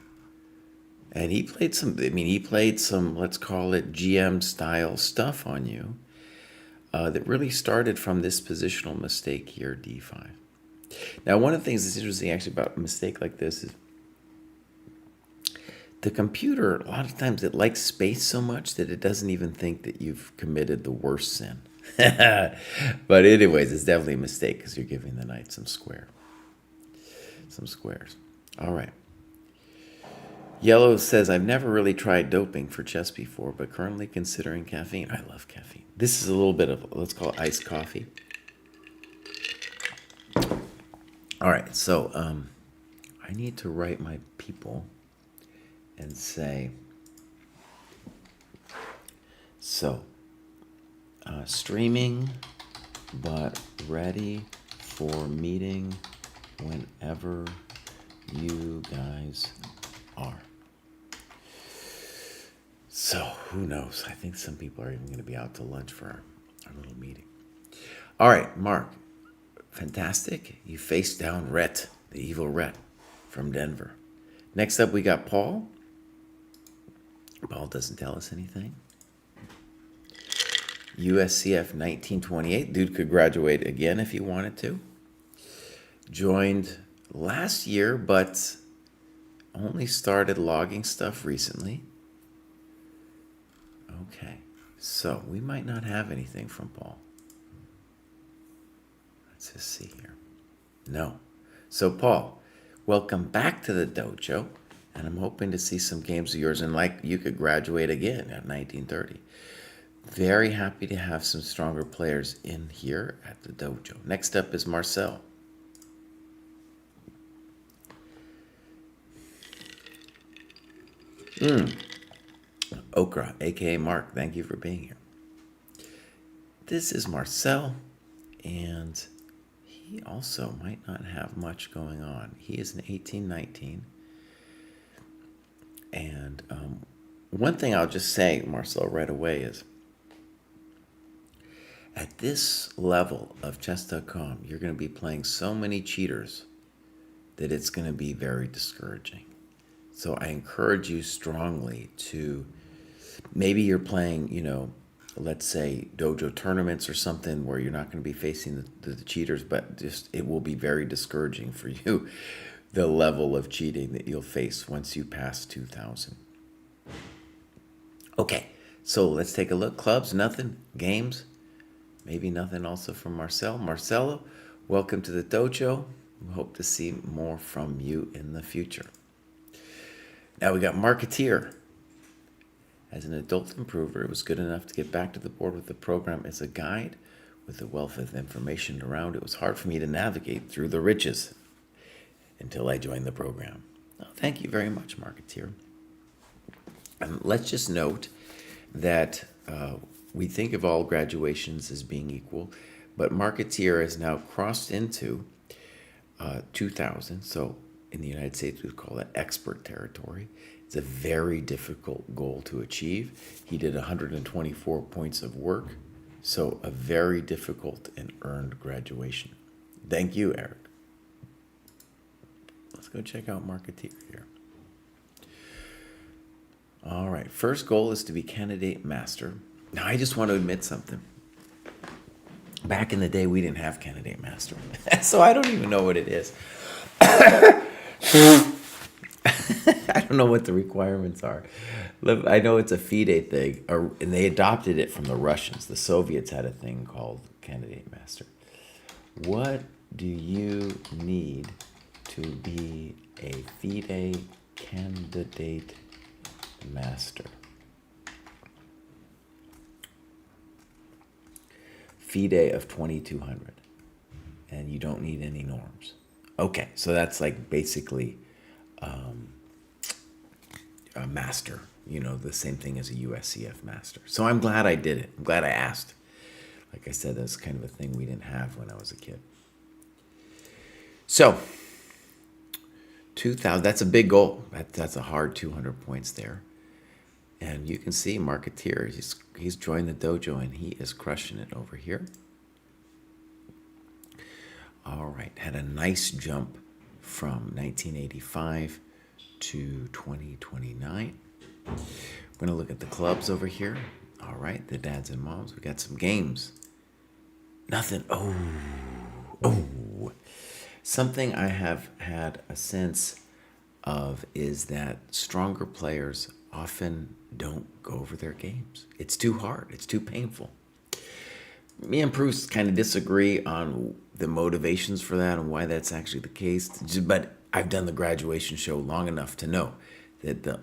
Speaker 3: And he played some, let's call it GM style stuff on you that really started from this positional mistake here, d5. Now, one of the things that's interesting actually about a mistake like this is the computer, a lot of times it likes space so much that it doesn't even think that you've committed the worst sin. But anyways, it's definitely a mistake because you're giving the knight some squares. All right. Yellow says, I've never really tried doping for chess before, but currently considering caffeine. I love caffeine. This is a little bit of, let's call it iced coffee. All right, so I need to write my people and say, so, streaming, but ready for meeting whenever you guys are. So, who knows? I think some people are even going to be out to lunch for our little meeting. All right, Mark, fantastic. You faced down Rhett, the evil Rhett from Denver. Next up, we got Paul. Paul doesn't tell us anything. USCF 1928. Dude could graduate again if he wanted to. Joined last year, but only started logging stuff recently. Okay, so we might not have anything from Paul. Let's just see here. No. So Paul, welcome back to the dojo, and I'm hoping to see some games of yours, and like you could graduate again at 1930. Very happy to have some stronger players in here at the dojo. Next up is Marcel. Okra, aka Mark, thank you for being here. This is Marcel, and he also might not have much going on. He is an 1819. And one thing I'll just say, Marcel, right away is, at this level of chess.com, you're going to be playing so many cheaters that it's going to be very discouraging. So I encourage you strongly to, maybe you're playing, let's say dojo tournaments or something where you're not going to be facing the cheaters, but just it will be very discouraging for you, the level of cheating that you'll face once you pass 2,000. Okay, so let's take a look. Clubs, nothing. Games, maybe nothing also from Marcel. Marcelo, welcome to the dojo. We hope to see more from you in the future. Now we got Marketeer. As an adult improver, it was good enough to get back to the board with the program as a guide. With the wealth of information around, it was hard for me to navigate through the riches until I joined the program. Oh, thank you very much, Marketeer. Let's just note that we think of all graduations as being equal, but Marketeer has now crossed into 2,000. So in the United States, we call that expert territory. It's a very difficult goal to achieve. He did 124 points of work, so a very difficult and earned graduation. Thank you, Eric. Let's go check out Marketeer here. All right, first goal is to be candidate master. Now, I just want to admit something. Back in the day, we didn't have candidate master, so I don't even know what it is. I don't know what the requirements are. I know it's a FIDE thing, and they adopted it from the Russians. The Soviets had a thing called candidate master. What do you need to be a FIDE candidate master? FIDE of 2200, and you don't need any norms. Okay, so that's like basically a master, the same thing as a USCF master. So I'm glad I did it. I'm glad I asked. Like I said, that's kind of a thing we didn't have when I was a kid. So 2,000, that's a big goal. That's a hard 200 points there. And you can see Marketeer, he's joined the dojo and he is crushing it over here. All right, had a nice jump from 1985 to 2029. We're going to look at the clubs over here. All right, the dads and moms. We got some games. Nothing. Oh. Something I have had a sense of is that stronger players often don't go over their games. It's too hard. It's too painful. Me and Bruce kind of disagree on the motivations for that and why that's actually the case. But I've done the graduation show long enough to know that the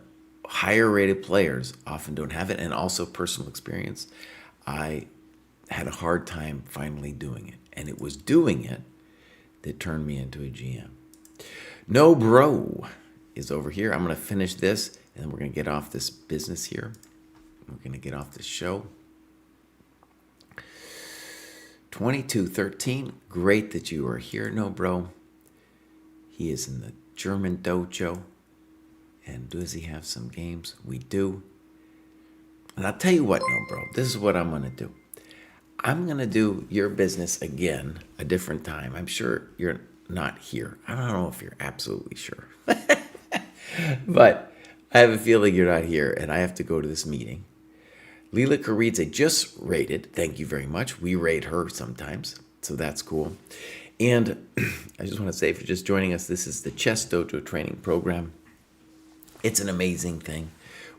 Speaker 3: higher rated players often don't have it. And also personal experience. I had a hard time finally doing it. And it was doing it that turned me into a GM. No Bro is over here. I'm going to finish this and then we're going to get off this business here. We're going to get off this show. 2213, great that you are here, No Bro. He is in the German dojo. And does he have some games? We do. And I'll tell you what, No Bro, this is what I'm going to do. I'm going to do your business again a different time. I'm sure you're not here. I don't know if you're absolutely sure. But I have a feeling you're not here, and I have to go to this meeting. Leela Karidze just rated. Thank you very much. We rate her sometimes, so that's cool. And I just want to say, if you're just joining us, this is the ChessDojo training program. It's an amazing thing.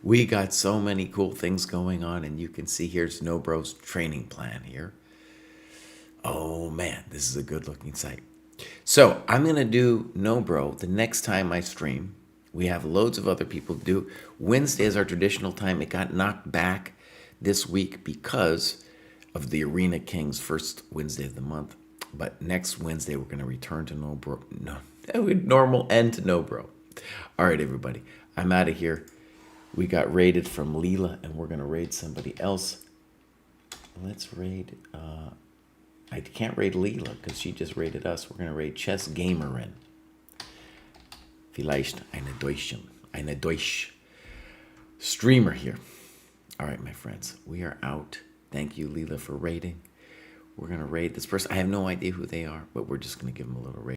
Speaker 3: We got so many cool things going on, and you can see here's No Bro's training plan here. Oh man, this is a good looking site. So I'm going to do No Bro the next time I stream. We have loads of other people to do. Wednesday is our traditional time. It got knocked back this week because of the Arena Kings first Wednesday of the month. But next Wednesday, we're going to return to No Bro. No, normal end to No Bro. All right, everybody. I'm out of here. We got raided from Leela, and we're going to raid somebody else. Let's raid... I can't raid Leela because she just raided us. We're going to raid Chess Gamerin. Vielleicht eine Deutsch streamer here. All right, my friends, we are out. Thank you, Leela, for raiding. We're going to raid this person. I have no idea who they are, but we're just going to give them a little raid.